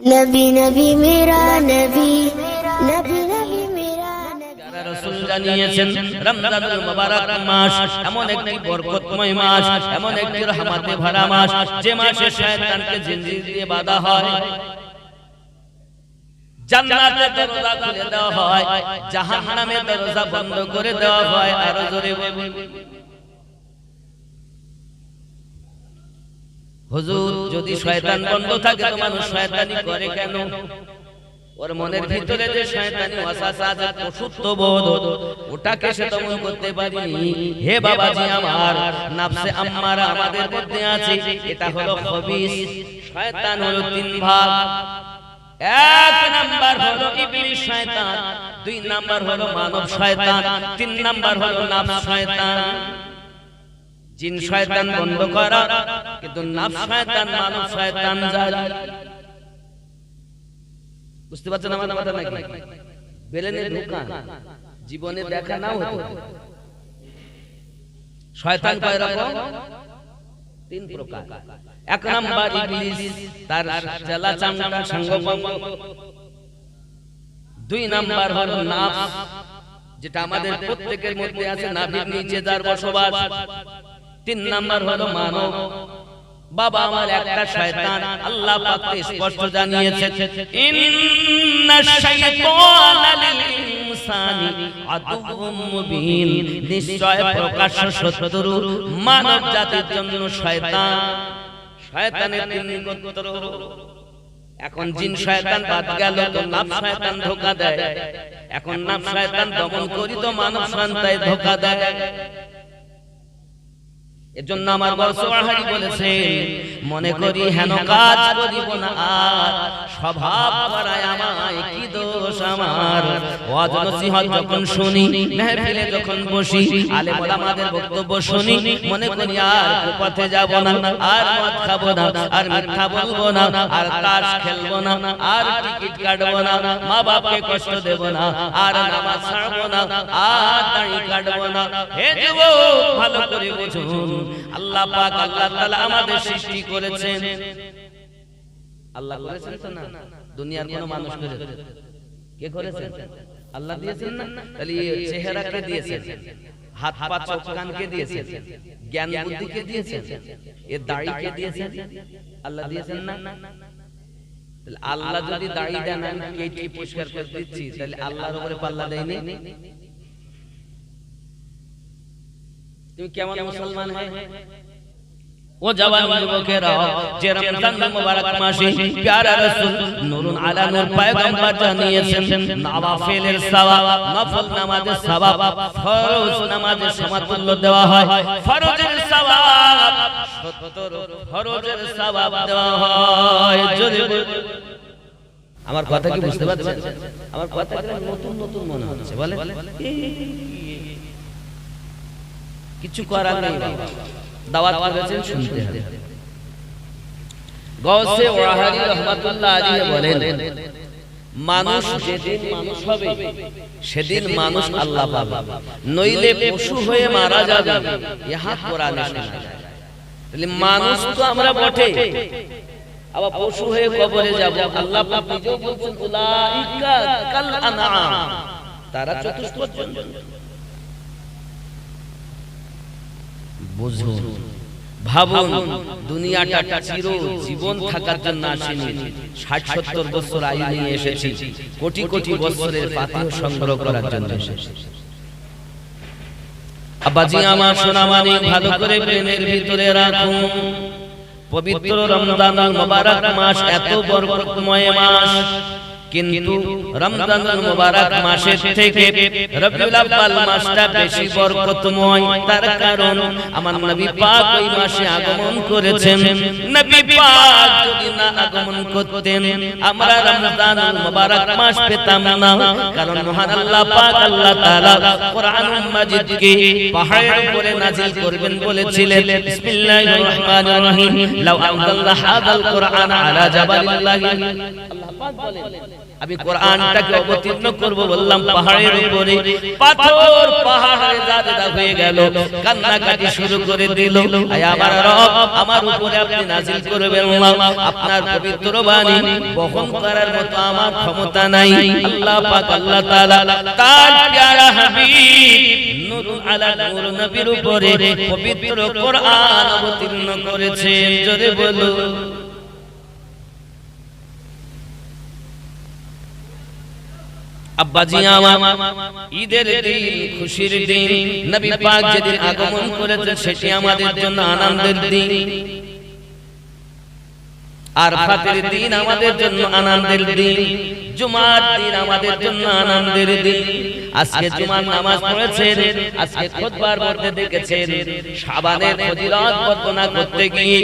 नबी नबी मेरा नबी नबी नबी मेरा রাসূল জানিয়েছেন রমজানুল মুবারক মাস এমন একটি বরকতময় মাস, এমন একটি রহমতে ভরা মাস, যে মাসে শয়তানকে জিনজির দিয়ে বাঁধা হয়, জান্নাতের দরজা খুলে দেওয়া হয়, জাহান্নামের দরজা বন্ধ করে দেওয়া হয়। আর জোরে বলুন হুজুর, যদি শয়তান বন্ধ থাকে তো মানুষ শয়তানি করে কেন? ওর মনের ভিতরে যে শয়তানি ওয়াসওয়াসা আছে, অসুস্থবোধ, ওটাকে সে দমন করতে পারেনি। হে বাবাজি আমার, নফসে আম্মারা আমাদের মধ্যে আছে, এটা হলো খবিস। শয়তান হলো তিন ভাগ। এক নাম্বার হলো ইবলিস শয়তান, দুই নাম্বার হলো মানব শয়তান, তিন নাম্বার হলো নফস শয়তান। জিন শয়তান বন্ধ করা, কিন্তু নফস শয়তান মানব শয়তান যায়। বুঝতে পারছেন আমার কথা নাকি? বেলেনে ঢোকা জীবনে দেখা নাও হতো। শয়তান কয় রকম? তিন প্রকার। এক নাম্বার ইবলিস, তার চেলা চামড়া সঙ্গভঙ্গ। দুই নাম্বার হলো নফস, যেটা আমাদের প্রত্যেকের মধ্যে আছে, নাভির নিচে যার বসবাস। তিন নাম্বার হলো মানব। বাবা আমার একটা শয়তান, আল্লাহ পাক স্পষ্ট জানিয়েছেন, ইন্নাশ শাইতানা লিল ইনসানি আদুউম মুবিন, নিশ্চয় প্রকাশ্য শত্রু মানব জাতির জন্য শয়তান। শয়তানের তিন গোত্র। এখন জিন শয়তান বাদ গেল তো নফস শয়তান ধোঁকা দেয়। এখন নফস শয়তান দমন করি তো মানব সন্তান ধোঁকা দেয়। এজন্য আমার বড় সোহারি বলেছেন, মনে করি হেন কাজ করিব না আর, স্বভাব করায় আমায় কি দোষ আমার। ওয়াজ নসিহত যখন শুনি, মেহফিলে যখন বসি, আলেম ওলামাদের বক্তব্য শুনি, মনে করি আর কুপথে যাব না, আর মদ খাবো না, আর মিথ্যা বলবো না, আর তাস খেলবো না, আর টিকিট কাটবো না, মা বাপকে কষ্ট দেব না, আর নামাজ ছাড়বো না, আর দাড়ি কাটবো না। হে যুবক, ভালো করে বুঝুন, আল্লাহ পাক আল্লাহ তাআলা আমাদের সৃষ্টি করেছেন। আল্লাহ করেছেন তো না, দুনিয়ার কোন মানুষ করেছে? কে করেছেন? আল্লাহ দিয়েছেন না? তাহলে এই চেহারা কে দিয়েছেন? হাত পা চোখ কান কে দিয়েছেন? জ্ঞান বুদ্ধি কে দিয়েছেন? এই দাড়ি কে দিয়েছেন? আল্লাহ দিয়েছেন না? তাহলে আল্লাহ যদি দাড়ি দেন, আমি কেটে পরিষ্কার করে দিচ্ছি, তাহলে আল্লাহর উপরে পাল্লা দেয়নি? তুমি কেমন মুসলমান হয়? ও জওয়ান যুবকেরা, যে রমজান মুবারক মাসে প্যারা রাসূল নূরুন আলা নূর পয়গম্বর জানিয়েছেন, নওয়াফিলের সওয়াব, নফল নামাজের সওয়াব ফরজ নামাজের সমতুল্য দেওয়া হয়। ফরজের সওয়াব 70, ফরজের সওয়াব দেওয়া হয়। যদি আমার কথা কি বুঝতে পারছেন? আমার কথা কি নতুন নতুন মনে হচ্ছে? বলে কিছু করার নেই, দাওয়াত করেছেন, শুনতে হবে। গৌসে ওয়াহারি রাহমাতুল্লাহ আলাইহি বলেন, মানুষ যেদিন মানুষ হবে সেদিন মানুষ আল্লাহ পাবে, নইলে পশু হয়ে মারা যাবে। ইহা কোরআনে লেখা। তাহলে মানুষ তো আমরা বটে, আবার পশু হয়ে কবরে যাব। আল্লাহ পাক নিজেও বলছেন, উলাইকা কাল আনআম, তারা চতুষ্পদ জন্তু। বুঝুন, ভাবুন, দুনিয়াটা চির জীবন থাকার জন্য আসেনি। 60-70 বছর আয়ু নিয়ে এসেছি, কোটি কোটি বছরের পাথর সংগ্রহ করার জন্য এসেছি। আব্বাজি আমার, সোনা মানিক, ভালো করে প্রেমের ভিতরে রাখুন। পবিত্র রমজানুল মুবারক মাস এত বরকতময় মাস, কিন্তু রমজানুল মুবারক মাসের থেকে রবিউল আউয়াল মাসটা বেশি বরকতময়। তার কারণ আমার নবী পাক ওই মাসে আগমন করেছেন। নবী পাক যদি না আগমন করতেন, আমরা রমজানুল মুবারক মাস পেতাম না। কারণ মহান আল্লাহ পাক আল্লাহ তাআলা কোরআনুল মাজিদকে পাহাড়ের উপরে নাযিল করবেন বলেছিলেন। বিসমিল্লাহির রহমানির রহিম, লাউ আনজালনা হাযাল কোরআন আলা জাবালিল্লাহি, আল্লাহ পাক বলেন আমি কোরআনটাকে অবতীর্ণ করব বললাম পাহাড়ের উপরে, পাথর পাহাড়ে দাদা হয়ে গেল, কান্নাকাটি শুরু করে দিল। আয় আমার রব, আমার উপরে আপনি নাযিল করবেন না, আপনার পবিত্র বাণী বহন করার মতো আমার ক্ষমতা নাই। আল্লাহ পাক আল্লাহ তাআলা তার প্যারা হাবিব নূর আলা নূর নবীর উপরে পবিত্র কোরআন অবতীর্ণ করেছেন। জোরে বলুন আব্বাজি আমার, ঈদের দিন, খুশির দিন, নবী পাক যেদিন আগমন করেছেন সেটি আমাদের জন্য আনন্দের দিন। আরাফাতের দিন আমাদের জন্য আনন্দের দিন, জুমার দিন আমাদের জন্য আনন্দের দিন। আজকে জুমার নামাজ পড়েছেন, আজকে খুতবার মধ্যে দেখেছেন শাবানের ফজিলত বর্ণনা করতে গিয়ে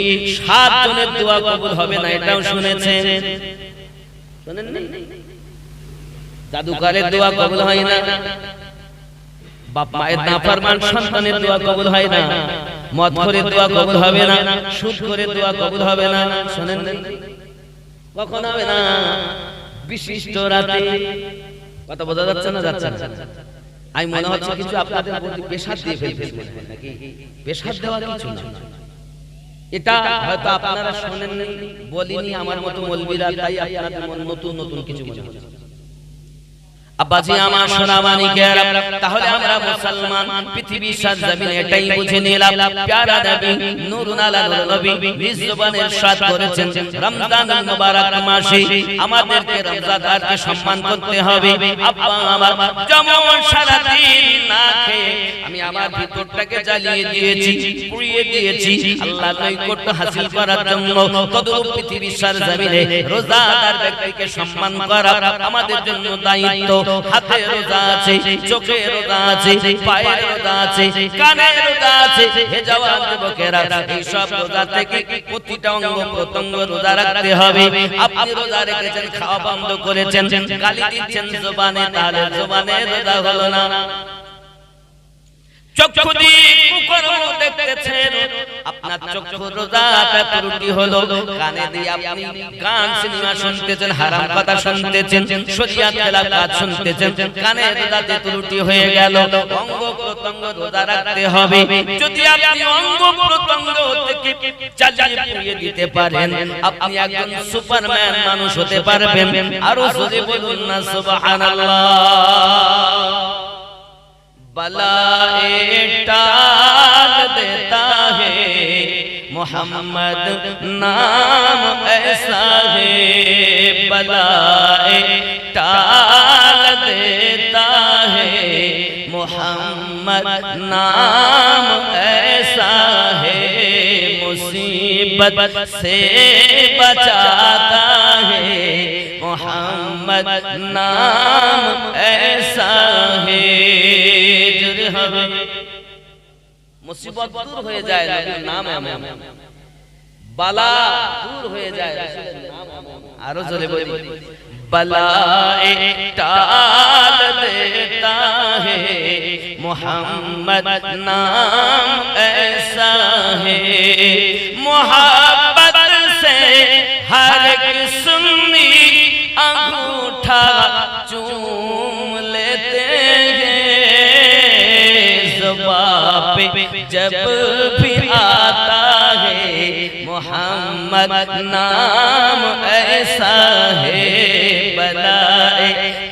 7 জনের দোয়া কবুল হবে না, এটাও শুনেছেন? শুনেন না? জাদুকারের দোয়া কবুল হয় না, বাপ মায়ের নাফরমান সন্তানের দোয়া কবুল হয় না, মদখোরের দোয়া কবুল হবে না, সুদখোরের দোয়া কবুল হবে না। শুনেন না? কখন হবে না? বিশিষ্ট রাতে। কথা বোঝা যাচ্ছে না? যাচ্ছে না? আমি মনে হচ্ছে কিছু আপনাদের প্রতি পেশাদ দিয়ে ফেলবেন নাকি? পেশাদ দেওয়া কিছু না, এটা হয়তো আপনারা শুনেননি, বলিনি আমার মতো মৌলবীরা, তাই আপনাদের মন নতুন নতুন কিছু মনে হচ্ছে। আব্বাজি আমার সোনা মানিকেরা, তাহলে আমরা মুসলমান, পৃথিবীর সারজমিনে এটাই বুঝে নিলাম প্যারা নবী নূরুন আলা নূর নবী নিজ জবানে ইরশাদ করেছেন রমজানুল মুবারক মাসে আমাদেরকে রোজাদারকে সম্মান করতে হবে। আব্বা আমার যেমন সারা দিন না খেয়ে আমি আমার ভিতরটাকে জ্বালিয়ে দিয়েছি, পুড়িয়ে দিয়েছি আল্লাহর নৈকট্য হাসিল করার জন্য, তদ্রূপ পৃথিবীর সারজমিনে রোজাদার ব্যক্তিকে সম্মান করা আমাদের জন্য দায়িত্ব। হাতে রোজা আছে, চোখে রোজা আছে, পায়ে রোজা আছে, কানে রোজা আছে। হে জওয়ান যুবকেরা, এই সব রোজা থেকে প্রতিটা অঙ্গ প্রত্যঙ্গ রোজা রাখতে হবে। আপনি রোজা রেখেছেন, খাওয়া বন্ধ করেছেন, গালি দিচ্ছেন জবানে, তাহলে জবানে রোজা হলো না। চক্ষু দিয়ে কুকর্ম দেখতেছেন, আপনার চক্ষু রোজাটা ত্রুটি হলো। কানে দিয়ে আপনি গান সিনেমা শুনতেছেন, হারাম কথা শুনতেছেন, শরিয়াত তেলাওয়াত শুনতেছেন, কানে রোজাতে ত্রুটি হয়ে গেল। অঙ্গ প্রত্যঙ্গ রোজা রাখতে হবে। যদি আপনি অঙ্গ প্রত্যঙ্গ থেকে জ্বালিয়ে পুড়িয়ে দিতে পারেন, আপনি একজন সুপারম্যান মানুষ হতে পারবেন। আরো জোরে বলুন না সুবহানাল্লাহ। बलाए टाल देता है मोहम्मद नाम ऐसा है, बलाए टाल देता है मोहम्मद नाम ऐसा है, मुसीबत से बचाता है मोहम्मद नाम ऐसा है। মুসিবত দূর হয়ে যায় নবীর নাম এমন, বালা দূর হয়ে যায় রাসূলের নাম এমন। আরো জোরে বলি, बलाए टाल देता है मोहम्मद नाम ऐसा है, मोहब्बत से हर एक सुन्नी अंगूठा चूम लेते जब भी आता है मोहम्मद नाम ऐसा है, बलाए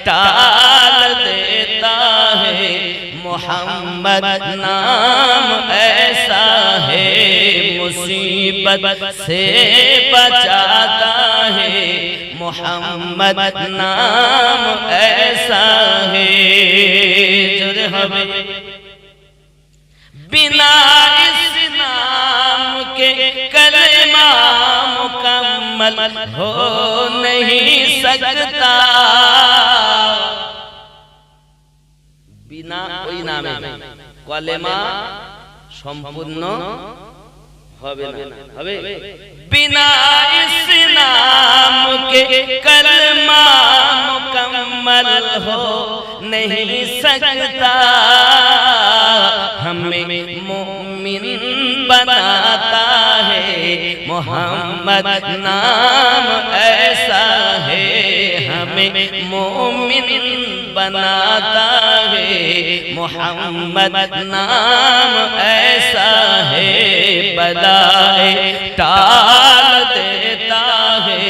टाल देता है मोहम्मद नाम ऐसा है, मुसीबत से बचाता है मोहम्मद नाम ऐसा है। जोरे हमें बिना इस नाम के कलमा मुकम्मल हो नहीं सकता, बिना ওই নামে কলেমা সম্পূর্ণ হবে না, হবে बिना इस नाम के कलमा मुकम्मल हो नहीं सकता, हमें मोमिन बनाता है मोहम्मद नाम ऐसा है, हमें मोमिन बनाता है, मोहम्मद नाम ऐसा है बलाए टाल देता है,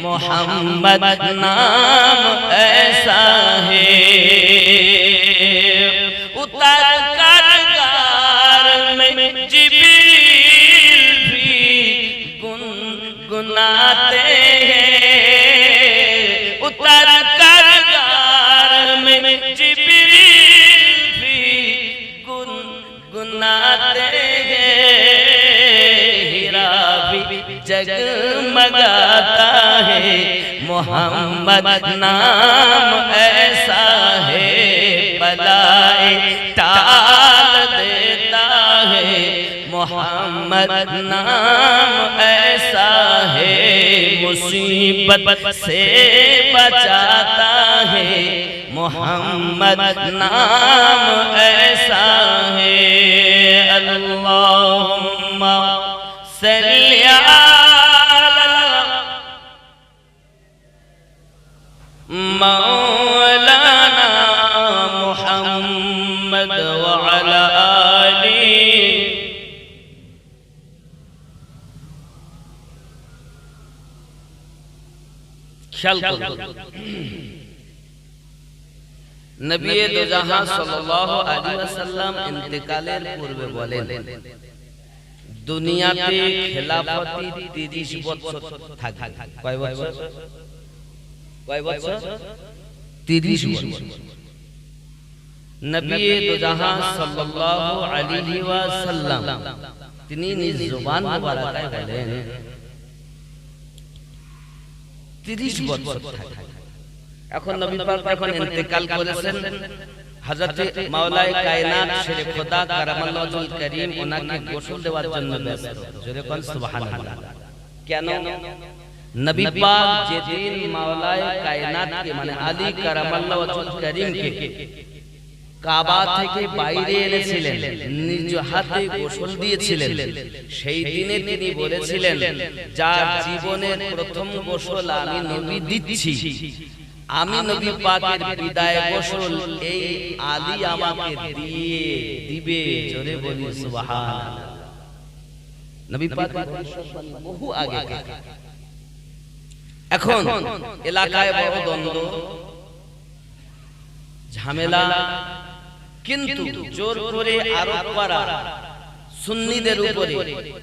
मोहम्मद नाम ऐसा है। उतर कर गार में जिब्रील भी गुनगुनाते हैं, उतर कर गार में जिब्रील भी गुनगुनाते हैं, हीरा भी जगमगाता है, मोहम्मद नाम ऐसा है बलाए टाल देता है, मोहम्मद नाम ऐसा है मुसीबत से बचाता है, मोहम्मद नाम ऐसा है। अल्लाहुम्मा सल्ली अला मौलाना मुहम्मद व अला आली। ख्याल करो नबी दो जहां सल्लल्लाहु अलैहि वसल्लम इंतकालेर पूर्वे বলেন দুনিয়াতে খেলাফতি 30 বছর থাকবে। কয় বছর? কয় বছর? 30 বছর। নবী দো জাহাं সল্লাল্লাহু আলাইহি ওয়াসাল্লাম তিনি নিজ জবান মুবারকায় বলেন 30 বছর থাকবে। এখন নবী পাক যখন ইন্তেকাল করেছেন, হযরত মাওলায়ে কায়নাত শেরে খোদা কারামাল্লাহু ওয়াজহুল কারীম ওনাকে গোসল দেওয়ার জন্য ব্যস্ত। জোরে কোন সুবহানাল্লাহ। কেন? নবী পাক যেদিন মাওলায়ে কায়নাতকে মানে আলী কারামাল্লাহু ওয়াজহুল কারীমকে কাবা থেকে বাইরে এনেছিলেন, নিজ হাতে গোসল দিয়েছিলেন, সেই দিনে তিনি বলেছিলেন যার জীবনের প্রথম গোসল আমি নবী দিচ্ছি, আমি নবী পাকের বিদায় গোসল এই আলী আমাকে দিয়ে দিবে। জোরে বলি সুবহানাল্লাহ। নবী পাকের বহু আগে। এখন এলাকায় বড় দ্বন্দ্ব ঝামেলা, কিন্তু জোর করে আরোপ করা সুন্নিদের উপরে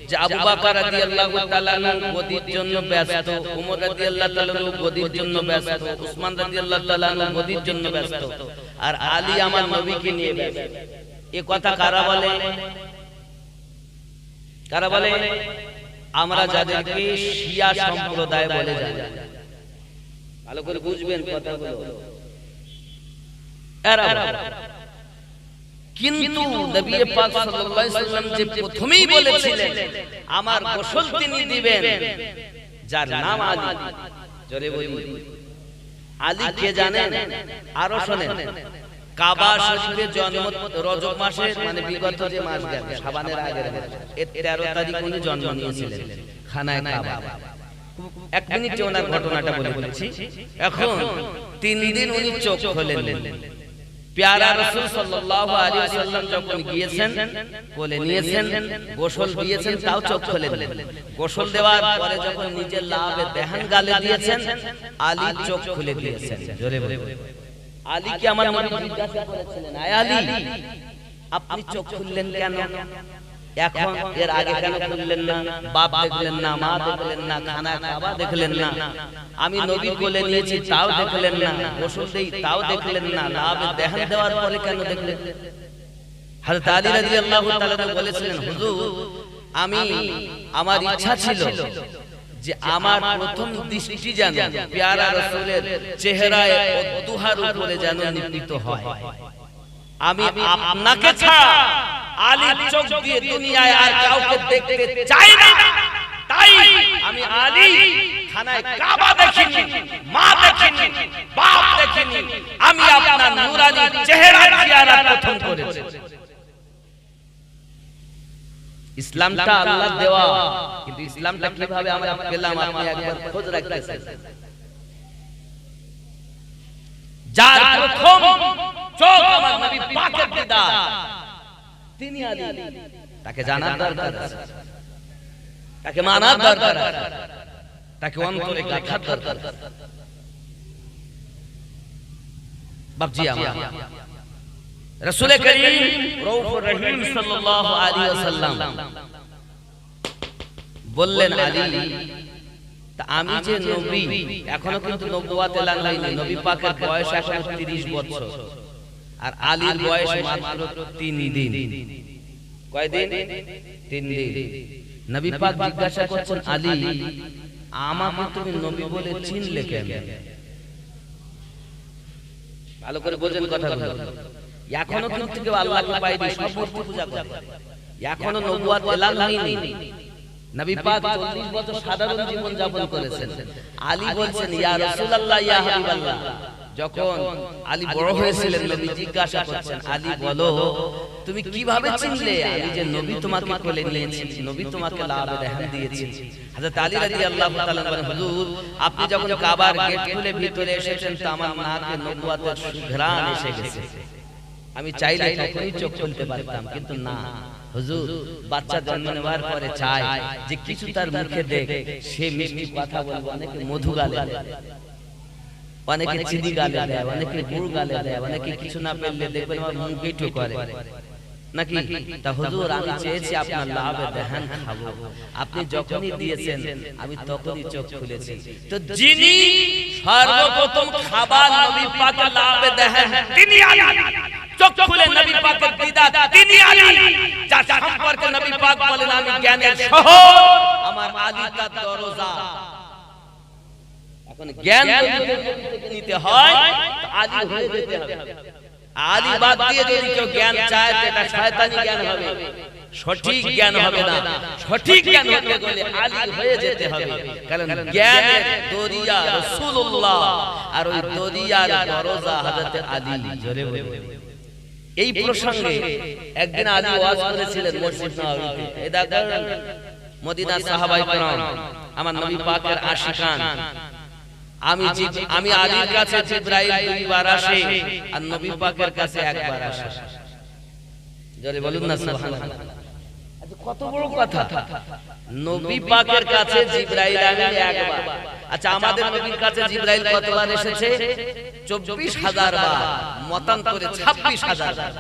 যে আবু বকর রাদিয়াল্লাহু তাআলা আনহু গদির জন্য ব্যস্ত, ওমর রাদিয়াল্লাহু তাআলা আনহু গদির জন্য ব্যস্ত, উসমান রাদিয়াল্লাহু তাআলা আনহু গদির জন্য ব্যস্ত, আর আলী আমার নবীকে নিয়ে ব্যস্ত। এই কথা কারা বলে? কারা বলে? আমরা যাদেরকে শিয়া সম্প্রদায় বলে যাই। ভালো করে বুঝবেন কথাগুলো। এরা কিন্তু নবী পাক সাল্লাল্লাহু আলাইহি ওয়াসাল্লাম যে প্রথমেই বলেছিলেন আমার গোসল তিনি দিবেন যার নাম আলী। জোরে বলি আলী কে জানেন? আরো শুনেন, কাবা শরীফে জন্ম রজব মাসে মানে বিগত যে মাস গেল শাবানের আগের মাস, এর 13 তারিখ উনি জন্ম নিয়েছিলেন খানায় কাবা। এক মিনিটে ওনার ঘটনাটা বলে দিচ্ছি। এখন 3 দিন উনি চোখ খোলেননি। প্যারা রাসূল সাল্লাল্লাহু আলাইহি ওয়াসাল্লাম যখন গিয়েছেন, কোলে নিয়েছেন, গোসল দিয়েছেন, তাও চোখ খোলেননি। গোসল দেওয়ার পরে যখন নিজের লাভে দেহান গালে দিয়েছেন, আলী চোখ খুলে দিয়েছেন। জোরে বলে আলীকে আমার নবী জিজ্ঞাসা করেছিলেন, আয় আলী আপনি চোখ খুললেন কেন? এখন এর আগে কেন খুললেন না? বাপ দেখলেন না, মা দেখলেন না, খানা কাবা দেখলেন না, আমি নবী কোলে নিয়েছি তাও দেখলেন না, গোসল দেই তাও দেখলেন না, লাভে দেহান দেওয়ার পরে কেন দেখলেন? হযরত আলী রাদিয়াল্লাহু তাআলা বলেছিলেন, হুজুর আমি আমার ইচ্ছা ছিল যে আমার প্রথম দৃষ্টি যেন প্যারা রাসূলের চেহারায় অদ্দুহার উপরে যেন নির্মিত হয়। আমি আপনাকে ছাড়া আলীর চোখ দিয়ে দুনিয়ায় আর কাউকে দেখতে চাই না, তাই আমি আলী খানায় কাবা দেখিনি, মা দেখিনি, বাপ দেখিনি, আমি আপনার নূরানি চেহারা জিয়ারত প্রথম করেছি। ইসলামটা আল্লাহর দেওয়া, কিন্তু ইসলামটা কিভাবে আমরা পেলাম আপনি একবার খোঁজ রাখতেছেন। যার প্রথম চোখ আমার নবী পাকের দিদার তিনি আলী, তাকে জানার দরকার আছে, তাকে মানার দরকার আছে, তাকে অন্তরে গাঁথার দরকার আছে। বাপজি আমার রাসূল করিম রউফুর রহিম সাল্লাল্লাহু আলাইহি ওয়াসাল্লাম বললেন, আলী তা আমি যে নবী, এখনো কিন্তু নবুয়ত এলান হয়নি, নবী পাকের বয়স এখন 30 বছর আর আলীর বয়স মাত্র 3 দিন। কয় দিন? 3 দিন। নবী পাক জিজ্ঞাসা করছেন, আলী আমাকে তুমি নবী বলে চিনলে কেন? ভালো করে বোঝেন কথাগুলো। এখনো কিন্তু কেউ আল্লাহকে পায়নি, সব মূর্তি পূজা করে, এখনো নবুয়ত এলান হয়নি। নবী পাক 40 বছর সাধারণ জীবন যাপন করেছেন। আলী বলছেন, ইয়া রাসূলুল্লাহ, ইয়া হাবিবাল্লাহ। যখন আলী বড় হয়েছিলেন, নবী জিজ্ঞাসা করছেন, আলী বলো তুমি কিভাবে চিনলে আমি যে নবী তোমাকে কোলে নিয়েছি, নবী তোমাকে লাভে দেখান দিয়েছি? হযরত আলী রাদিয়াল্লাহু তাআলা বলেন, হুজুর আপনি যখন কাবার গেট খুলে ভিতরে এসেছেন তো আমার নাকে নবুয়তের সুঘ্রাণ এসে গেছে। আমি চাইলে তখনই চোখ খুলতে পারতাম, কিন্তু না হুজুর, বাচ্চা জন্ম নেওয়ার পরে চায় যে কিছু তার মুখে দেখ, সে মিষ্টি কথা বলবে, অনেকে মধু গালে দেয়, অনেকে চিনি গালে দেয়, অনেকে গুড় গালে দেয়, অনেকে কিছু না পেলে দেখবেন আমার মুখে টো করে নাকি। তা হুজুর আমি চেয়েছি আপনার লাভে দেখান খাবো, আপনি যখনই দিয়েছেন আমি তখনই চোখ খুলেছি। তো যিনি সর্বপ্রথম খাবার নবী পাকের লাভে দেখান তিনি আলী, চোখ খুলে নবী পাকের দিদার তিনি আলী, যার সম্পর্কে নবী পাক বলেন আমি জ্ঞানের শহর, আমার আলী তার দরজা। এখন জ্ঞান নিতে হয় তো আলী হয়ে যেতে হবে। আলী বাদ দিয়ে যদি কেউ জ্ঞান চায় তো এটা শয়তানি জ্ঞান হবে, সঠিক জ্ঞান হবে না। সঠিক জ্ঞান হতে গেলে আলী হয়ে যেতে হবে, কারণ জ্ঞানের দরিয়া রাসূলুল্লাহ আর ওই দরিয়ার দরজা হযরত আলী। জোরে বলে এই প্রসঙ্গে একদিন আলী ওয়াজ করেছিলেন মসজিদ নববীতে। এই দেখেন মদিনার সাহাবায়ে কেরাম, আমার নবী পাকের আশিকান, আমি আলীর কাছে জিবরাইল দুইবার আসে আর নবী পাকের কাছে একবার আসে। জোরে বলুন না সুবহানাল্লাহ। আচ্ছা কত বড় কথা, নবী পাকের কাছে জিবরাইল আমি একবার। আচ্ছা আমাদের নবীর কাছে জিবরাইল কতবার এসেছে? 24,000 বার, মতান্তরে 26,000 বার।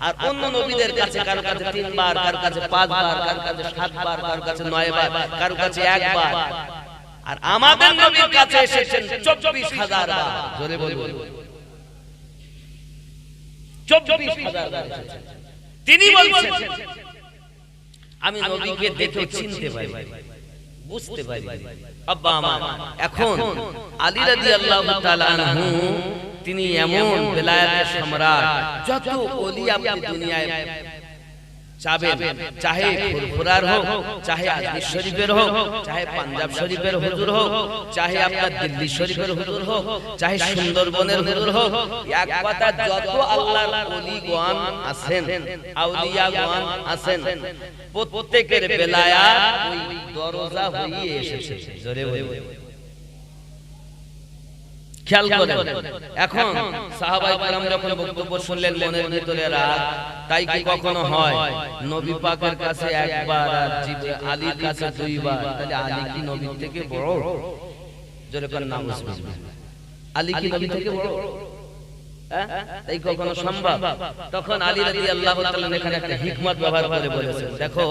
আর অন্য নবীদের কাছে কারো কাছে 3 বার, কারো কাছে 5 বার, কারো কাছে 7 বার, কারো কাছে 9 বার, কারো কাছে 1 বার। আর আমাদের নবীর কাছে এসেছেন 24,000 বার। জোরে বলুন 24,000 বার এসেছেন। তিনি বলছেন আমি নবীকে দেখে চিনতে পারি, বুঝতে পারি। আব্বা আমার এখন আলী রাদিয়াল্লাহু তাআলা আনহু তিনি এমন বেলায়েতের সম্রাট, যত ওলি আপনি দুনিয়ায় চাবেন, চাহে ফুরফুরার হোক, চাহে আজমির শরীফের হোক, চাহে পাঞ্জাব শরীফের হুজুর হোক, চাহে আপনার দিল্লি শরীফের হুজুর হোক, চাহে সুন্দরবনের হুজুর হোক, এক কথা যত আল্লাহর ওলিগণ আছেন, আউলিয়াগণ আছেন, প্রত্যেকের বেলায়াত ওই দরজা হয়ে এসেছে। জোরে বলে খেয়াল করেন। এখন সাহাবায়ে কেরাম যখন বক্তব্য শুনলেন মনের ভিতরে রাগ, তাই কি কখনো হয় নবী পাকের কাছে একবার আর আলীর কাছে 2 বার, তাহলে আলী কি নবী থেকে বড়? জোরে করে নাউজুবিল্লাহ। আলী কি নবী থেকে বড়? তাই কখনো সম্ভব? তখন আলী রাদিয়াল্লাহু তাআলা এখানে একটা হিকমত ব্যবহার করে বলেছেন, দেখো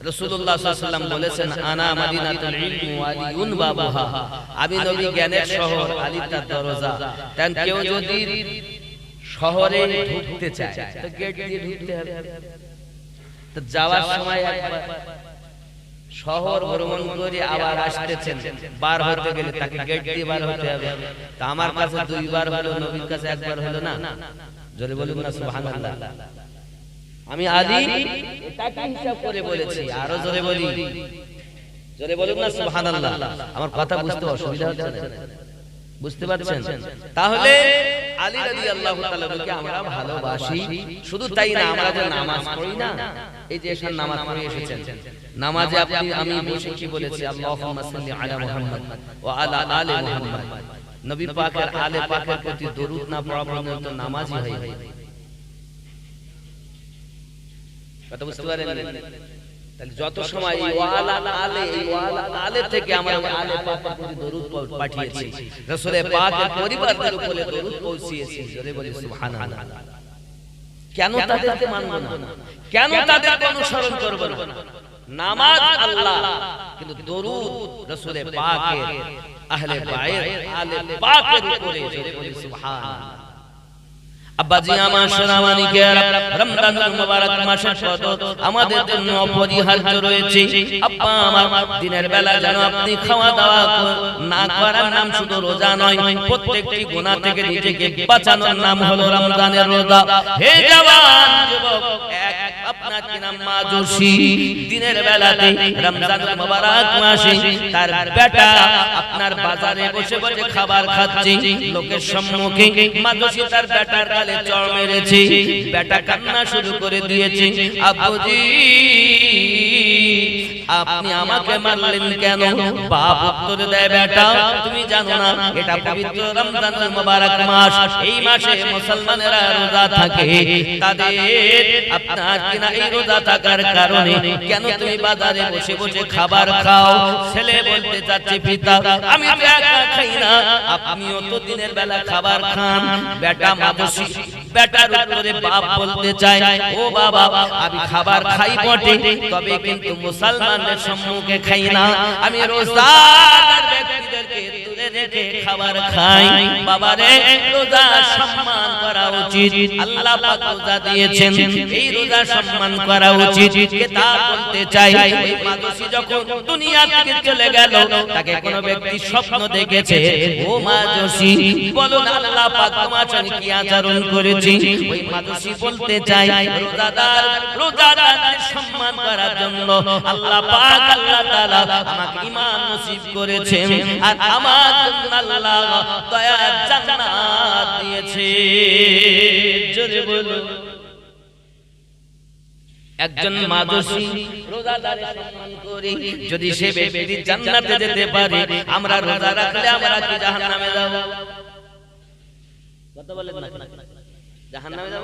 রাসূলুল্লাহ সাল্লাল্লাহু আলাইহি ওয়াসাল্লাম বলেছেন আনা মাদিনাতুল ইলম ওয়া আলিয়ুন বাবুহা, আমি নবী জ্ঞানের শহর, আলী তার দরজা। তাই কেউ যদি শহরে ঢুকতে চায় তো গেট দিয়ে ঢুকতে হবে। তো যাওয়ার সময় একবার শহর ভ্রমণ করে আবার আসতেছেন, বার হতে গেলে তাকে গেট দিয়ে বার হতে হবে। তা আমার কাছে 2 বার হলো, নবীর কাছে একবার হলো না? জোরে বলুন না সুবহানাল্লাহ। আমি আলী এটাকে হিসাব করে বলেছি, আরো জোরে বলি, জোরে বলুন না সুবহানাল্লাহ। আমার কথা বুঝতে অসুবিধা হচ্ছে না? বুঝতে পারছেন? তাহলে আলী রাদিয়াল্লাহু তাআলাকে আমরা ভালোবাসি, শুধু তাই না, আমরা যে নামাজ পড়ি না, এই যে এসব নামাজ পড়ে এসেছেন, নামাজে আপনি আমি বসে কি বলেছি? আল্লাহুম্মা সাল্লি আলা মুহাম্মদ ওয়া আলা আলি মুহাম্মদ। নবী পাকের আলে পাকের প্রতি দরুদ না পড়া পর্যন্ত নামাজই হয় না। কথা বুঝতে পারেন? তাহলে যত সময় এই ওয়ালা আলে থেকে আমরা আলে পাকের প্রতি দরুদ পাঠিয়েছি, রাসূলের পাকের পরিবারদের উপরে দরুদ পৌঁছিয়েছি, জোরে বলি সুবহানাল্লাহ। কেন তাদেরকে মানব না? কেন তাদেরকে অনুসরণ করব না? নামাজ আল্লাহ, কিন্তু দরুদ রাসূলের পাকের আহলে বাইত আলে পাকের উপরে, জোরে বলি সুবহানাল্লাহ। আব্বাজি আমার সোনামানিকে, রমজানুল মুবারক মাসের শরত আমাদের জন্য অপরিহার্য রয়েছে। আব্বা আমার, দিনের বেলা যেন আপনি খাওয়া দাওয়া না করার নাম শুধু রোজা নয়, প্রত্যেকটি গুনাহ থেকে নিজেকে বাঁচানোর নাম হলো রমজানের রোজা। হে জওয়ান যুবক, আপনার কি নাম মাজুসি? দিনের বেলাতে রমজানুল মুবারক মাসে তার বেটা আপনার বাজারে বসে বসে খাবার খাচ্ছে, লোকের সম্মুখে মাজুসি তার বেটার গালে চড় মেরেছে, বেটা কান্না শুরু করে দিয়েছে, আব্বুজি আপনি আমাকে মারলেন কেন? বাপ উত্তর দেয়, বেটা তুমি জানো না এটা পবিত্র রমজানুল মুবারক মাস, এই মাসে মুসলমানেরা রোজা থাকে, তাদের আপনার কিনা এই রোজা থাকার কারণে কেন তুমি বাজারে বসে বসে খাবার খাও? ছেলে বলতে চাচ্ছে, পিতা আমি তো একা খাই না, আপনিও তো দিনের বেলা খাবার খান। বেটা মাজুসি বেটার উত্তরে বাপ বলতে চায়, ও বাবা আমি খাবার খাই বটে, তবে কিন্তু মুসলমানদের সম্মুখে খাই না, আমি রোজাদার ব্যক্তিদেরকে দূরে রেখে খাবার খাই। বাবারে রোজা সম্মান করা উচিত, আল্লাহ পাক রোজা দিয়েছেন, এই রোজা সম্মান করা উচিত। তা বলতে চাই, ওই মাজুসি যখন দুনিয়া থেকে চলে গেল, তাকে কোন ব্যক্তি স্বপ্ন দেখেছে, ও মাজুসি বলুন আল্লাহ পাক তোমার সঙ্গে কি আচরণ করেছে? ওই মাজুসি বলতে চাই, রোজাদারদের সম্মান করার জন্য আল্লাহ পাক আল্লাহ তাআলা আমাকে ঈমান নসিব করেছেন, আর আমার জন্য আল্লাহ দয়ার জান্নাত দিয়েছে। জোরে বলুন। একজন মাজুসি রোজাদারের সম্মান করি, যদি সে ব্যক্তি জান্নাতে যেতে পারে, আমরা রোজা রাখলে আমরা কি জাহান্নামে যাব? কথা বলেন না, জাহান্নামে যাব?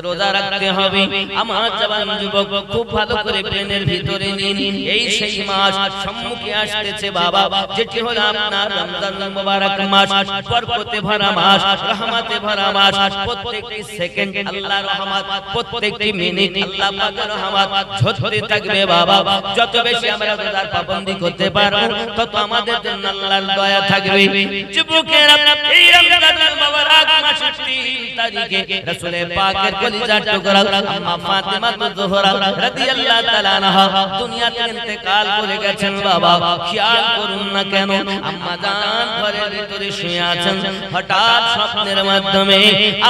রোজা রাখতে হবে। আমার জওয়ান যুবক খুব ভালো করে ব্রেনের ভিতরে নিন, এই সেই মাস সম্মুখে আসতেছে বাবা, যেটি হলো আপনার রমজানুল মুবারক মাস, বরকতে ভরা মাস, রহমতে ভরা মাস। প্রত্যেকটি সেকেন্ড আল্লাহর রহমত, প্রত্যেকটি মিনিট আল্লাহ পাকের রহমত ঝরতে থাকবে বাবা। যত বেশি আমরা রোজার পাবন্দি করতে পারবো, তত আমাদের জন্য আল্লাহর দয়া থাকবে। যুবকেরা, এই রমজানুল মুবারক মাসের 3 তারিখে রাসূলের পাকের কলিজার টুকরা আম্মা ফাতেমা জোহরা রাদিয়াল্লাহু তাআলা আনহা দুনিয়া থেকে ইন্তেকাল করে গেছেন বাবা। খেয়াল করুন না কেন, আম্মা জান ঘরের ভিতরে শুয়ে আছেন, হঠাৎ স্বপ্নের মাধ্যমে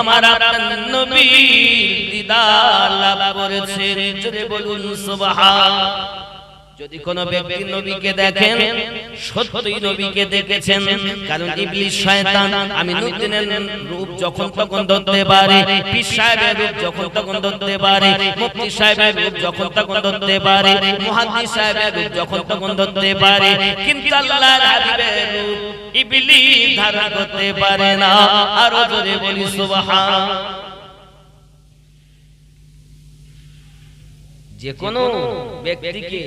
আমার আপনার নবীর দিদার লাভ করেছেন। জোরে বলুন সুবহানাল্লাহ। যদি কোন ব্যক্তি নবীকে দেখেন, সত্যই নবীকে দেখেছেন, কারণ ইবলিস শয়তান আমিনুদ্দিনের রূপ যখন তখন ধরতে পারে, পীর সাহেবের রূপ যখন তখন ধরতে পারে, মুফতি সাহেবের রূপ যখন তখন ধরতে পারে, মুহাদ্দিস সাহেবের রূপ যখন তখন ধরতে পারে, কিন্তু আল্লাহর হাবিবের রূপ ইবলিস ধারণ করতে পারে না। আরো জোরে বলি সুবহানাল্লাহ। যে কোনো ব্যক্তিকে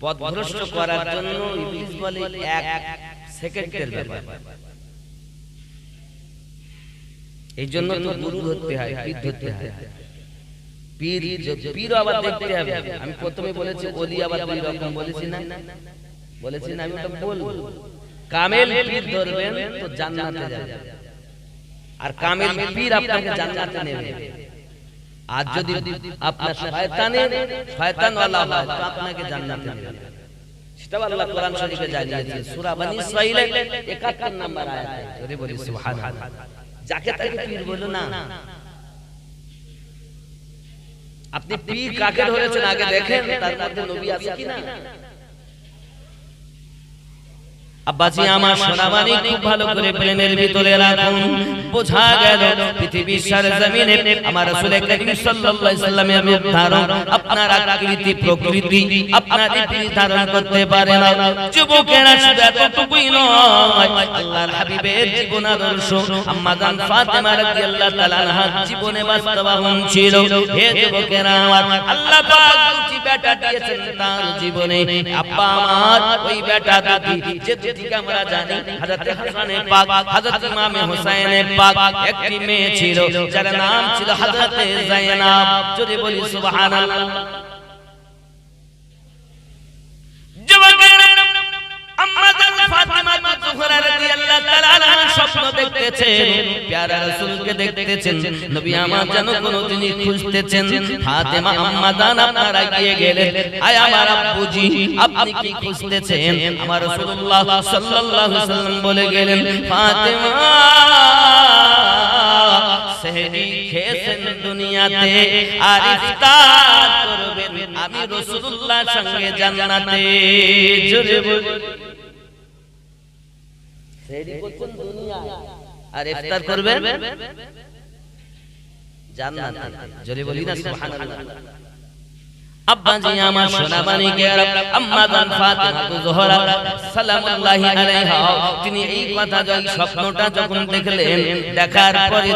পথভ্রষ্ট করার জন্য ইবলিস বলে 1 সেকেন্ডের ব্যাপার। এই জন্য তো গুরু ধরতে হয়, পীর ধরতে হয়। পীর আবার দেখতে হবে। আমি প্রথমে বলেছি ওলি আবার দুই রকম, বলেছি না? বলেছি না? আমি ওটা বলবো। কামেল পীর ধরবেন তো জান্নাতে যাবেন, আর কামেল পীর আপনাকে জান্নাতে নেবে। আর যদি আপনার শয়তান ওয়ালা হয় তো আপনাকে জান্নাতে নেবে। সেটা আল্লাহ কোরআন শরীফে জানিয়েছে, সূরা বনী ইসরাঈলের 71 নম্বর আয়াতে। জোরে বলি সুবহানাল্লাহ। যাকে তাকে পীর বলো না। আপনি পীর কাকে ধরেছেন আগে দেখেন, তার মধ্যে নবী আছে কিনা। আব্বাজি আমার সোনামানি খুব ভালো করে প্লেনের ভিতরে রাখুন। বোঝা গেল পৃথিবীর সরজমিনে আমার রাসূল করিম সাল্লাল্লাহু আলাইহি সাল্লামের রূপ ধারণ আপনার আকৃতি প্রকৃতি আপনার রূপ ধারণ করতে পারে না। যুবকেরা শুধু এতটুকুই নয়, আল্লাহর হাবিবের জীবন আদর্শ আম্মা জান ফাতেমা রাদিয়াল্লাহু তাআলা আনহার জীবনে বাস্তবায়ন ছিল। হে যুবকেরা আমার, আল্লাহ পাক দুটি বেটা দিয়েছেন তার জীবনে। আব্বা আমার ওই বেটা দুটি যেদিকে আমরা জানি হযরত হাসানে পাক হযরত ইমামে হুসাইনে পাক একটি মেয়ে ছিল যার নাম ছিল হযরত যায়েনাব। যদি বলি সুবহানাল্লাহ। যুবকেরা আম্মা জান ফাতেমা জোহরা রাদিয়াল্লাহু তাআলা আনহা স্বপ্ন দেখতেছেন, প্যারা রাসূলকে দেখতেছেন, নবী আমার যেন কোনদিনই খুঁজতেছেন। ফাতেমা আম্মা জান আপনারা গিয়ে গেলেন, আয় আমার আব্বুজি আপনি কি খুঁজতেছেন? আমার রাসূলুল্লাহ সাল্লাল্লাহু আলাইহি ওয়াসাল্লাম বলে গেলেন, ফাতেমা সেহরি খেয়েছেন দুনিয়াতে আর ইফতার করবেন আমি রাসূলুল্লাহর সঙ্গে জান্নাতে। জোরে বল, সেহরি করছেন দুনিয়ায় আর ইফতার করবেন জান্নাতে। জোরে বলি না সুবহানাল্লাহ। আব্বাজি আমার সোনামানি কেরাম আম্মা জান ফাতেমা জোহরা সালামুল্লাহি আলাইহা তিনি এই কথা যখন স্বপ্নটা যখন দেখলেন, দেখার পরে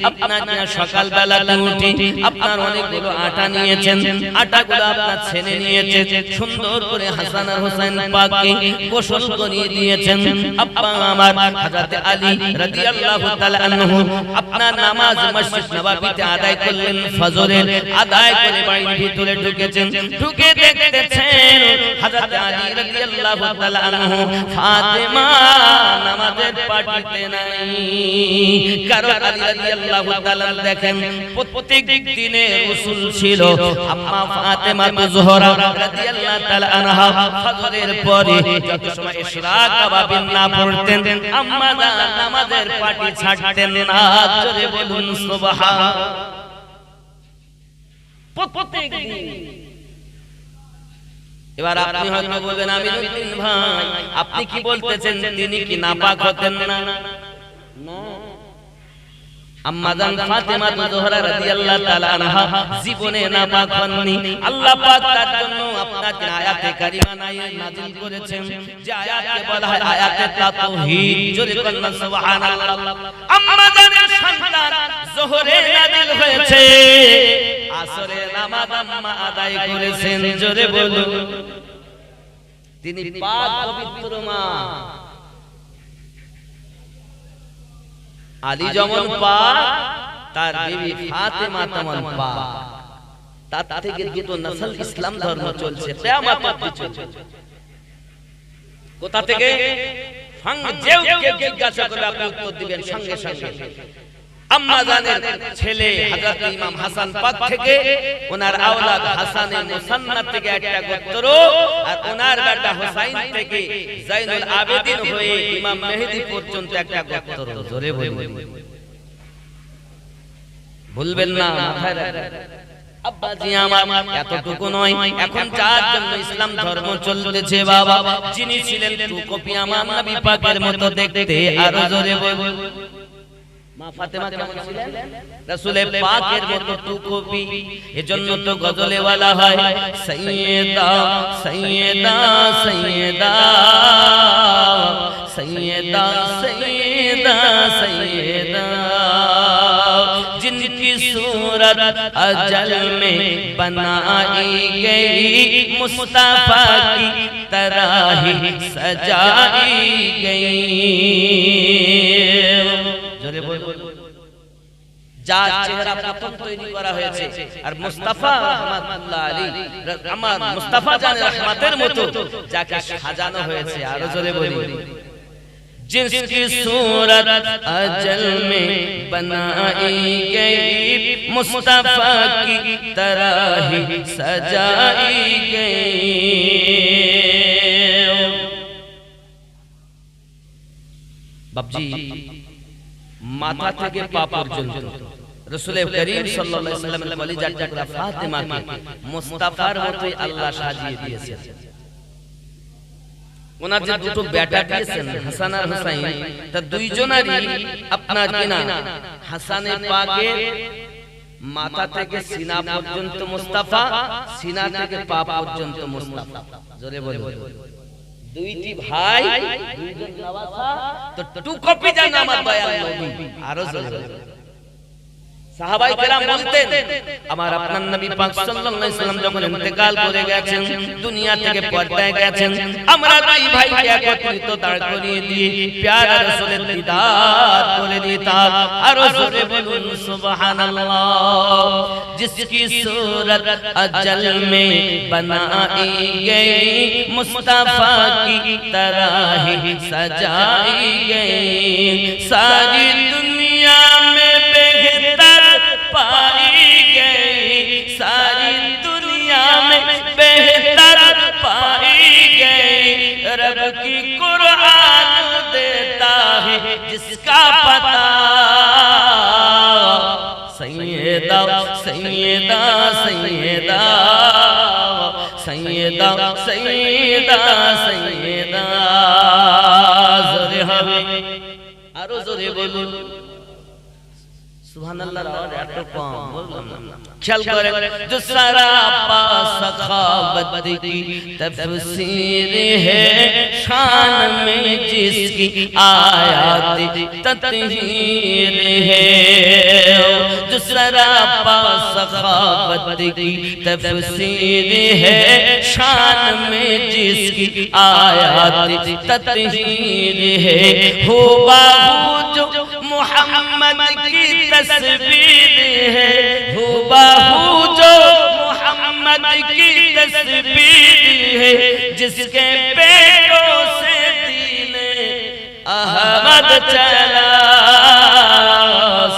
আপনাকে সকাল বেলাতে উঠে আপনার অনেকগুলো আটা নিয়েছেন, আটাগুলো আপনার ছেনে নিয়েছেন, সুন্দর করে হাসান আর হোসেন পাককে গোসল করিয়ে দিয়েছেন। আব্বা আমার হযরত আলী রাদিয়াল্লাহু তাআলা আনহু আপনার নামাজ মসজিদ নববীতে আদায় করলেন, ফজরের আদায় করে বাড়ির ভিতরে ঢুকে দেখতেছেন হযরত আলী রাদিয়াল্লাহু তাআলা আনহু ফাতেমা নামাজের পাটিতে নাই। কারণ আলী রাদিয়াল্লাহু তাআলা দেখেন প্রত্যেক দিনে রাসূল ছিল আম্মা ফাতেমা জোহরা রাদিয়াল্লাহু তাআলা আনহা ফজরের পরে যত সময় ইশরাক আবাবিন না পড়তেন আম্মা নামাজের পাটি ছাড়তেন না। জোরে বলুন সুবহান। প্রত্যেক দিন। এবার আপনি হয়তো বলবেন আমি নবীন ভাই আপনি কি বলতেছেন তিনি কি নাপাক হতেন না? না, আম্মা জান ফাতেমা জোহরা রাদিয়াল্লাহু তাআলা আনহা জীবনে নাপাক হননি। আল্লাহ পাক তার জন্য আপনাকে আয়াতে কারিমা নাযিল করেছেন, যে আয়াতকে বলা হয় আয়াতে তাওহীদ। জোরে বলুন সুবহানাল্লাহ। আম্মা জানের সন্তান জোহরে নাযিল হয়েছে, আসরের নামাজ আম্মা আদায় করেছেন। জোরে বলুন। তিনি পাক পবিত্র মা। আলী যেমন পাক তার বিবি ফাতেমা তেমন পাক। তার থেকে দুটো নসল ইসলাম ধর্ম চলছে, কিয়ামত অবধি চলছে। কোথা থেকে? যে কেউ জিজ্ঞাসা করবে আপনি উত্তর দিবেন সঙ্গে সঙ্গে। আম্মা জানের ছেলে হযরত ইমাম হাসান পাক থেকে, ওনার আওলাদ হাসানের মুসান্নাদ থেকে একটা গোত্র, আর ওনার বেটা হুসাইন থেকে জাইনুল আবেদিন হয়ে ইমাম মেহেদী পর্যন্ত একটা গোত্র। জোরে বলুন, ভুলবেন না, মাথায় রাখবেন। আব্বাজি আমার এতটুকু নয়, এখন যার জন্য ইসলাম ধর্ম চলতেছে বাবা, যিনি ছিলেন টু কপি আমার নবী পাকের মতো দেখতে। আর জোরে বলুন, মা ফাতেমা কেমন ছিলেন? রাসূলের পাকের মতো টু কপি। এজন্য তো গজলে বলা হয় সাইয়্যিদা সাইয়্যিদা সাইয়্যিদা সাইয়্যিদা সাইয়্যিদা সাইয়্যিদা, जिनकी सूरत अजल में बनाई गई, मुस्तफा की तरह ही सजाई गई। জোরে বলুন। যার চেহারা প্রথম তৈরি করা হয়েছে, আর মুস্তাফা রাহমাতুল্লাহ আলাইহি আমার মুস্তাফা জানের রহমতের মতো যাকে সাজানো হয়েছে। আরো জোরে বলুন, जिसकी सूरत अजल में बनाई गई, मुस्तफा की तरह ही सजाई गई। बाबजी माथा থেকে পা পর্যন্ত রাসূল করিম সাল্লাল্লাহু আলাইহি ওয়াসাল্লামের কলিজার টুকরা ফাতেমাকে মুস্তাফার মতোই আল্লাহ সাজিয়ে দিয়েছেন। ওনার যে দুটো বেটা দিয়েছেন হাসান আর হুসাইন, তা দুইজনারই আপনার কিনা হাসানে পাকের মাথা থেকে সিনা পর্যন্ত মুস্তাফা, সিনা থেকে পা পর্যন্ত মুস্তাফা। জোরে বলুন, দুইটি ভাই দুইজন নওয়াসা, তো টু কপি জানা আমার দয়াল নবী। আরো জোরে সাহাবায়ে কেরাম বলতেন আমার আপনার নবী পাক সাল্লাল্লাহু আলাইহি সাল্লাম যখন ইন্তেকাল করে গেছেন, দুনিয়া থেকে পর্দায় গেছেন, আমরা দুই ভাইকে একত্রিত দাঁড় করিয়ে দিয়ে প্যারা রাসূলের দিদার করে দিতাম। আরো জোরে বলুন সুবহানাল্লাহ। जिसकी सूरत अजल में बनाई गई, मुस्तफा की तरह ही सजाई गई, सारी दुनिया में बेहतर पाई गई, सारी दुनिया में बेहतर पाई गई, रब की कुरान देता है जिसका पता, सैयदा सैयदा सैयदा सैयदा सैयदा सैयदा। जोरे হবে, আরো জোরে বলুন সুবহানাল্লাহ। আওয়াজ এত কম বললাম না, খেয়াল করেন। जो सरापा सखावत की तफसीर है, शान में जिसकी आयात तत्हीर है, जो सरापा सखावत की तफसीर है, शान में जिसकी आयात तत्हीर है, हुबहू जो मोहम्मद की तस्वीर है, हुबहू जो मोहम्मद की तस्वीर है, जिसके पेटों से दीने अहमद चला,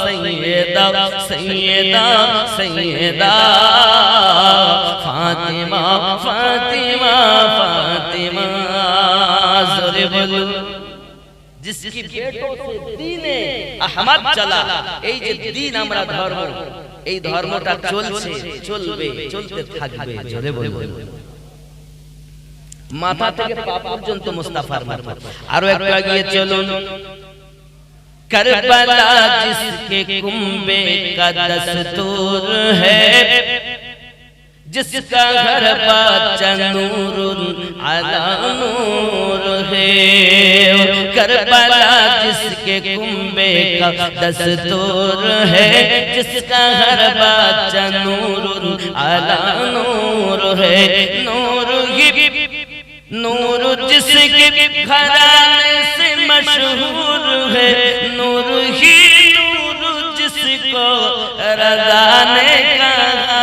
सैयदा सैयदा सैयदा फातिमा फातिमा फातिमा। जोरे बोलो, जिसकी पेटों से दीने अहमद चला। এই যে দিন আমরা ধর্ম, এই ধর্মটা চলছে, চলবে, চলতে থাকবে। জোরে বলুন, মাথা থেকে পা পর্যন্ত মুস্তাফার মাথা। আরো একটু এগিয়ে চলুন। करबला जिसके कुंबे का दस्तूर है, जिसका घर बच्चा नूरुन अला नूर है, करबला जिसके कुंबे का दस्तूर है, जिसका घर बच्चा नूरुन अला नूर है, नूर ही नूर जिसके घराने से मशहूर है, नूर ही नूर जिसको रज़ा ने कहा,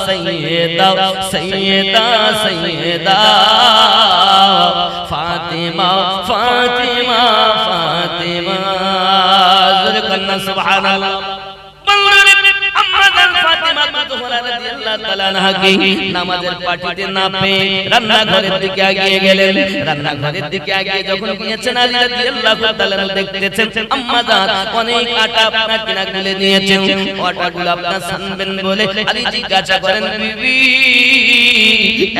सैयदा सैयदा सैयदा फातिमा फातिमा फातिमा। ज़ोरे कन्ना सुभानअल्लाह। নামাজের পাটিতে না পেয়ে রান্নাঘরের দিকে এগিয়ে গেলেন। রান্নাঘরের দিকে এগিয়ে যখন গিয়েছেন, আলী রাদিয়াল্লাহু তাআলা দেখতেছেন আম্মা জান অনেক আটা আপনার কিনা গুলে নিয়েছেন, আটাগুলো আপনার সানবেন বলে আলী জিজ্ঞাসা করেন, বিবি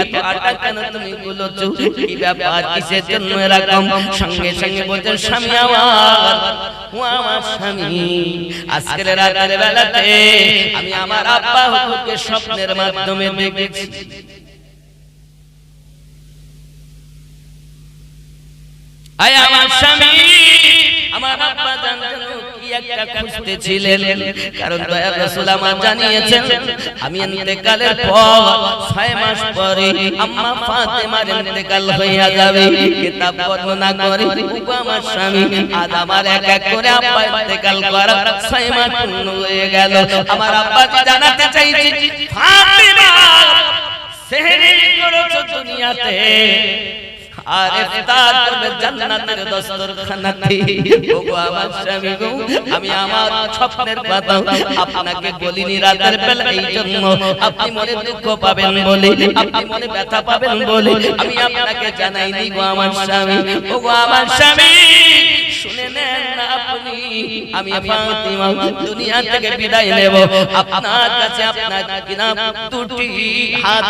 এত আটা কেন তুমি গুলোছো, কি ব্যাপার, কিসের জন্য এরকম? সঙ্গে সঙ্গে বলছেন, স্বামী আমার, ও আমার স্বামী, আজকের রাতের বেলাতে আমি আমার আব্বা হুজুরকে স্বপ্নের মাধ্যমে দেখেছি। আয় আমার স্বামী, আমার আব্বা জানতেন কি একটা খুঁজতেছিলেন, কারণ দয়ার রাসূল আমার জানিয়েছেন আমি ইন্তেকালের পর 6 মাস পরে আম্মা ফাতেমার ইন্তেকাল হইয়া যাবে। কিতাব বর্ণনা করে ওগো আমার স্বামী, আজ আমার এক এক করে আব্বা ইন্তেকাল করা 6 মাস পূর্ণ হয়ে গেল। আমার আব্বা জানাতে চাইছে, ফাতেমা সেহরি করেছো দুনিয়াতে, আর ইফতার করবে জান্নাতের দস্তরখানাতে। ওগো আমার স্বামী গো, আমি আমার স্বপ্নের কথা আপনাকে বলিনি রাতের বেলা, এই জন্য আপনি মনে দুঃখ পাবেন বলে, আপনি মনে ব্যথা পাবেন বলে আমি আপনাকে জানাইনি গো আমার স্বামী। ওগো আমার স্বামী, শুনে নে দেন না আপনি, আমি ফাতিমা দুনিয়া থেকে বিদায় নেব। আপনার কাছে আপনার কিনা দুটি হাত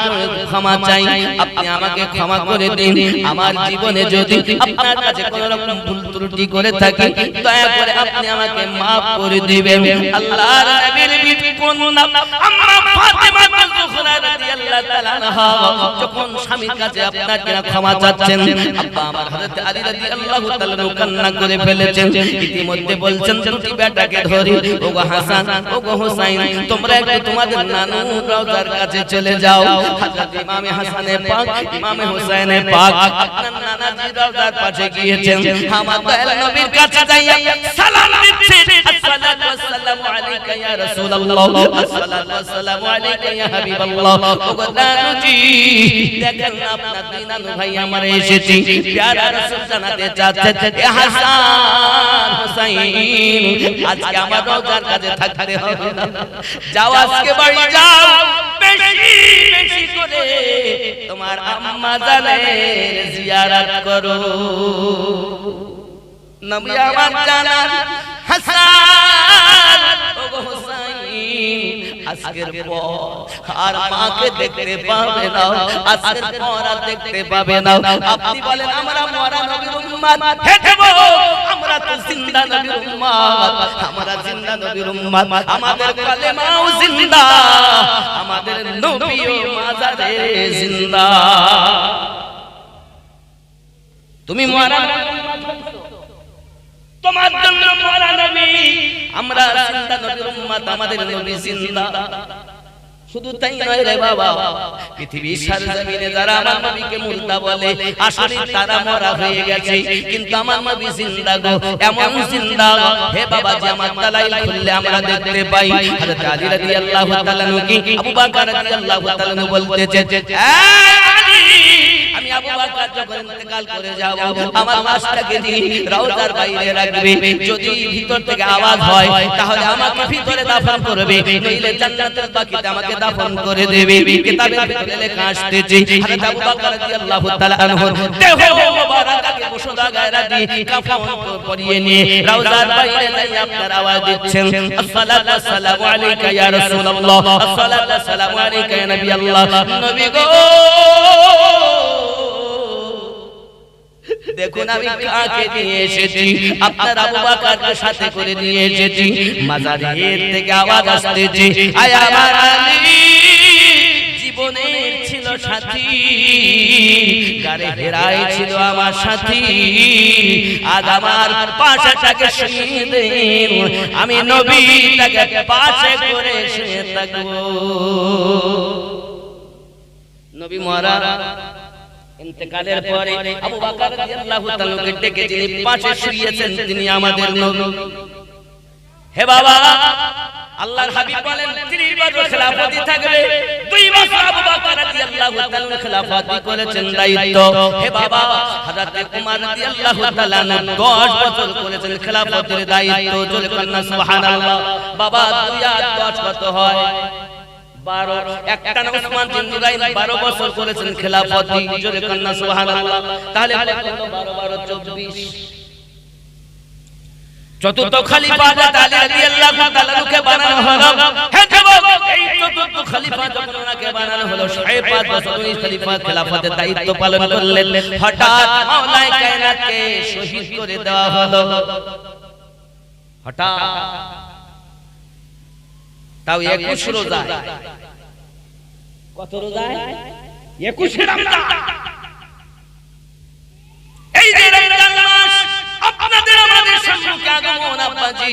ক্ষমা চাই, আপনি আমাকে ক্ষমা করে দিন। আমার জীবনে যদি আপনার কাছে কোনো রকম ভুল ত্রুটি করে থাকি, দয়া করে আপনি আমাকে maaf করে দিবেন। আল্লাহর নবীর বিবি কন্যা আম্মা ফাতিমা যুহরা রাদিয়াল্লাহু তাআলা আনহা যখন স্বামীর কাছে আপনার কিনা ক্ষমা চাচ্ছেন, আব্বা আমার হযরত আলী রাদিয়াল্লাহু তাআলা কান্না করে ফেলেছেন। ইতিমধ্যে বলছেন দুটি বেটাকে ধরে, ওগো হাসান ওগো হুসাইন, তোমরা একটু তোমাদের নানু রওজার কাছে চলে যাও। হযরত ইমামে হাসানে পাক ইমামে হুসাইনে পাক আপনার নানাজি রওজার পাশে গিয়েছেন। আমার দয়াল নবীর কাছে যাইয়া সালাম দিচ্ছেন, আসসালাতু ওয়াসসালামু আলাইকা ইয়া রাসূলুল্লাহ, আসসালাতু ওয়াসসালামু আলাইকা ইয়া হাবিবাল্লাহ। ওগো নানুজি, দেখেন আপনার দুই নানু ভাই আমার এসেছি, প্যারা রাসূল জানাতে চাচ্ছেন, এ হাসান হুসাইন আজকে আমার রওজার কাছে থাকতে হবে না, যাও আজকে বাড়ি যাও, বেশি বেশি করে তোমার আম্মা জানের জিয়ারত করো। নবী আমার জানান হাসান ওগো হুসাইন, আজকের পর আর মাকে দেখতে পাবে না, আজকের পর আর দেখতে পাবে না। আপনি বলেন আমরা মরা নবীর উম্মত, হে দেব আমরা তো জিন্দা নবীর উম্মত, আমরা জিন্দা নবীর উম্মত, আমাদের কালেমাও জিন্দা, আমাদের নবীও মাজারে জিন্দা। তুমি মরা তোমার জন্য মরা নবী, আমরা জিন্দা নবীর উম্মত, আমাদের নবী জিন্দা। শুধু তাই নয় রে বাবা, পৃথিবীর সরজমিনে যারা আমার নবীকে মুর্দা বলে, আসলে তারা মরা হয়ে গেছে, কিন্তু আমার নবী জিন্দা গো, এমন জিন্দা। হে বাবা, যে আমার দালাইল খুললে আমরা দেখতে পাই, হযরত আলী রাদিয়াল্লাহু তাআলা কি আবু বকর রাদিয়াল্লাহু তাআলা বলতেছে, আলী আমি আবু বকর যখন ইন্তেকাল করে যাব, আমার লাশটাকে নিয়ে রওজার বাইরে রাখবে, যদি ভিতর থেকে আওয়াজ হয় তাহলে আমাকে ভিতরে দাফন করবে, নইলে জান্নাতের বাকিতে আমাকে দাফন করে দেবে। কিতাবের ভিতরে লেখা আসতেছে, হযরত আবু বকর রাদিয়াল্লাহু তাআলা আনহু দেহ মোবারককে গোশত গায়রা দিয়ে কাফন পরিয়ে নিয়ে রওজার বাইরে যাই আপনার আওয়াজ দিচ্ছেন, আসসালাতু ওয়াসসালামু আলাইকা ইয়া রাসূলুল্লাহ, আসসালাতু ওয়াসসালামু আলাইকা ইয়া নবী আল্লাহ। নবী গো দেখুন আমি কাকে নিয়ে এসেছি, আপনার আবু বকরকে সাথে করে নিয়ে এসেছি। মাজারের থেকে আওয়াজ আসতেছে, আয় আমার আলী জীবনের ছিল সাথী, গারে হেরায় ছিল আমার সাথী, আজ আমার পাশাটাকে শুয়ে দেন, আমি নবী তাকে পাশে করে শুয়ে থাকবো। নবী মরা ইন্তেকালের পরে আবু বকর রাদিয়াল্লাহু তাআলাকে ডেকে যিনি পাশে শুইয়েছেন তিনি আমাদের নবী। হে বাবা, আল্লাহর হাবিব বলেন 30 বছর খেলাফতি থাকবে, 2 বছর আবু বকর রাদিয়াল্লাহু তাআলা খেলাফতি করেছেন দায়িত্ব। হে বাবা, হযরত উমর রাদিয়াল্লাহু তাআলা 10 বছর করেছেন খেলাফতের দায়িত্ব। জোরে কন্না সুবহানাল্লাহ। বাবা 2 আর 10 কত হয়? 12। একটা উসমান বিন নুরাইন 12 বছর করেছেন খেলাফতি। জোরে কন্না সুবহানাল্লাহ। তাহলে কত? 12 24। চতুর্থ খলিফা হযরত আলী রাদিয়াল্লাহু তাআলাকে বানানো হলো। হে যুবক, এই চতুর্থ খলিফা যখন ওনাকে বানানো হলো, 5 বছর উনি খলিফা খেলাফতের দায়িত্ব পালন করলেন। হঠাৎ মাওলায়ে কায়নাতকে শহীদ করে দেওয়া হলো। হঠাৎ তাও 21 রোজায়। কত রোজায়? 21 রমজান। এই যে রমজান মাস আপনাদের আমাদের সম্মুখে আগমন, আব্বাজি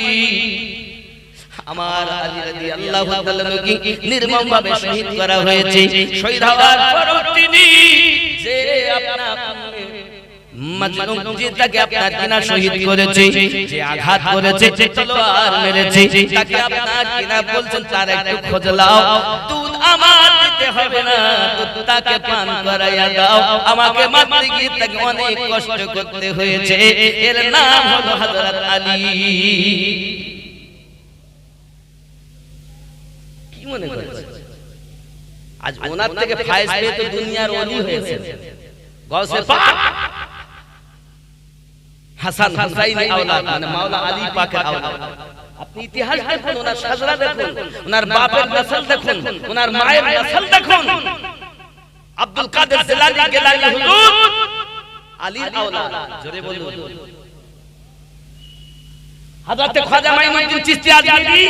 আমার আলী রাদিয়াল্লাহু তাআলা কে নির্মমভাবে শহীদ করা হয়েছে। শহীদ হওয়ার পর তিনি যে আপনার মাজলুম জিতাকে আপনার কিনা শহীদ করেছে, যে আঘাত করেছে, যে তলোয়ার মেরেছে, তাকে আপনার কিনা বলছেন তার একটু খোঁজ লাও, দুধ আমার দিতে হবে না, দুধ তাকে পান করাইয়া দাও। আমাকে মারতে গিয়ে তাকে অনেক কষ্ট করতে হয়েছে। এর নাম হলো হযরত আলী। কি মনে করেছে আজ ওনার থেকে ফায়েজ পেয়ে তো দুনিয়ার ওলি হয়েছে? গৌসে পাক হাসান হুসাইনের আওলাদ মানে মাওলা আলী পাকের আওলাদ। আপনি ইতিহাস দেখুন, ওনার সাজরা দেখুন, ওনার বাপের নসল দেখুন, ওনার মায়ের নসল দেখুন। আব্দুল কাদের জিলানী গিলানী হুজুর আলীর আওলাদ, জোরে বলুন। হযরত খাজা মাইনুদ্দিন চিশতি আজমিরি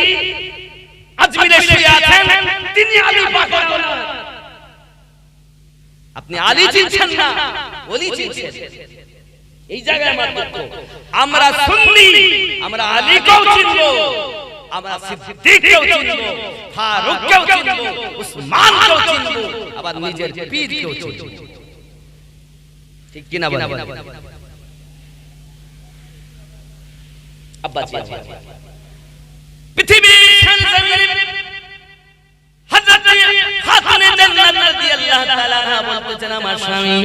আজমিরে শুয়ে আছেন, তিনি আলী পাকের আওলাদ। আপনি আলী চিনছেন না, ওলি চিনছেন। এই জায়গায় আমার দুঃখ। আমরা সুন্নি, আমরা আলীকেও চিনবো, আমরা সিদ্দিককেও চিনবো, ফারুককেও চিনবো, উসমানকেও চিনবো, আবার নিজের পীরকেও চিনবো। ঠিক কি না বলেন? আব্বাজি পৃথিবীর সরজমিনে হযরত খাতুনে জান্নাত রাদিয়াল্লাহু তাআলা বলতেছেন, আমার স্বামী,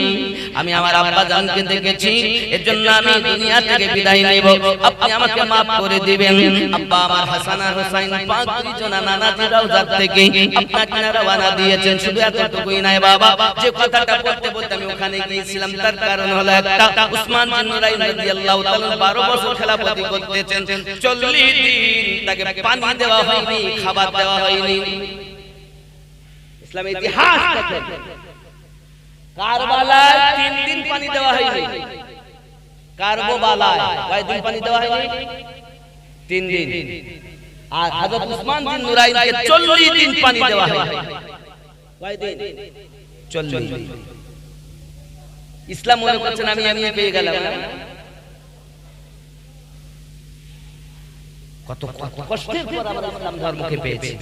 আমি আমার আব্বা জানকে দেখেছি, এজন্য আমি দুনিয়া থেকে বিদায় নেব, আপনি আমাকে maaf করে দিবেন। আব্বা আমার হাসান আর হুসাইন পাক দুইজন নানাজি রওজা থেকে আপনাকে রওনা দিয়েছেন। শুধু এতটুকুই নয় বাবা, যে কথাটা বলতে বলতে আমি ওখানে গিয়েছিলাম, তার কারণ হলো একটা, উসমান বিন নুরাইন রাদিয়াল্লাহু তাআলা 12 বছর খেলাফতি করতেছেন, 40 দিন তাকে পানি দেওয়া হয়নি, খাবার দেওয়া হয়নি। ইসলামের ইতিহাস দেখেন, কারবালায় 3 দিন পানি দেওয়া হয়নি। কারবালায় কয় দিন পানি দেওয়া হয়নি? 3 দিন। আর হযরত উসমান বিন নুরাইনকে 40 দিন পানি দেওয়া হয়নি। কয় দিন? 40 দিন। ইসলাম মনে করছেন আমি পেয়ে গেলাম। কত কষ্টের পর আমরা ইসলাম ধর্মকে পেয়েছি।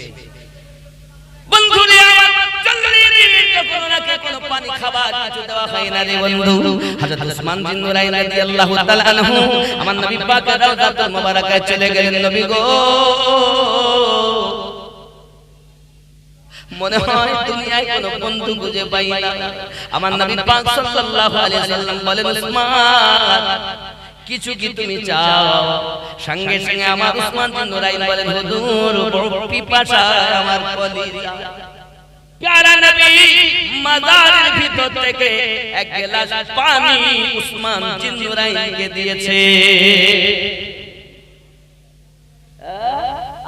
বন্ধুরে আমার 40 দিন যখন ওনাকে কোনো পানি খাবার কিছু দেওয়া হয় না রে বন্ধু, হযরত উসমান বিন নুরাইন রাদিয়াল্লাহু তাআলা আনহু আমার নবী পাকের রওজাতুল মুবারাকায় চলে গেলেন। নবী গো, মনে হয় দুনিয়ায় কোনো বন্ধু খুঁজে পাই না। আমার নবী পাক সাল্লাল্লাহু আলাইহি ওয়াসাল্লাম বলেন, উসমান কিছু কি তুমি চাও? সঙ্গে সঙ্গে আমার উসমান বিন নুরাইন বলেন, হুজুর বড় পিপাসা আমার কলিজা। প্যারা নবী মাজারের ভিতর থেকে এক গ্লাস পানি উসমান বিন নুরাইনকে দিয়েছে।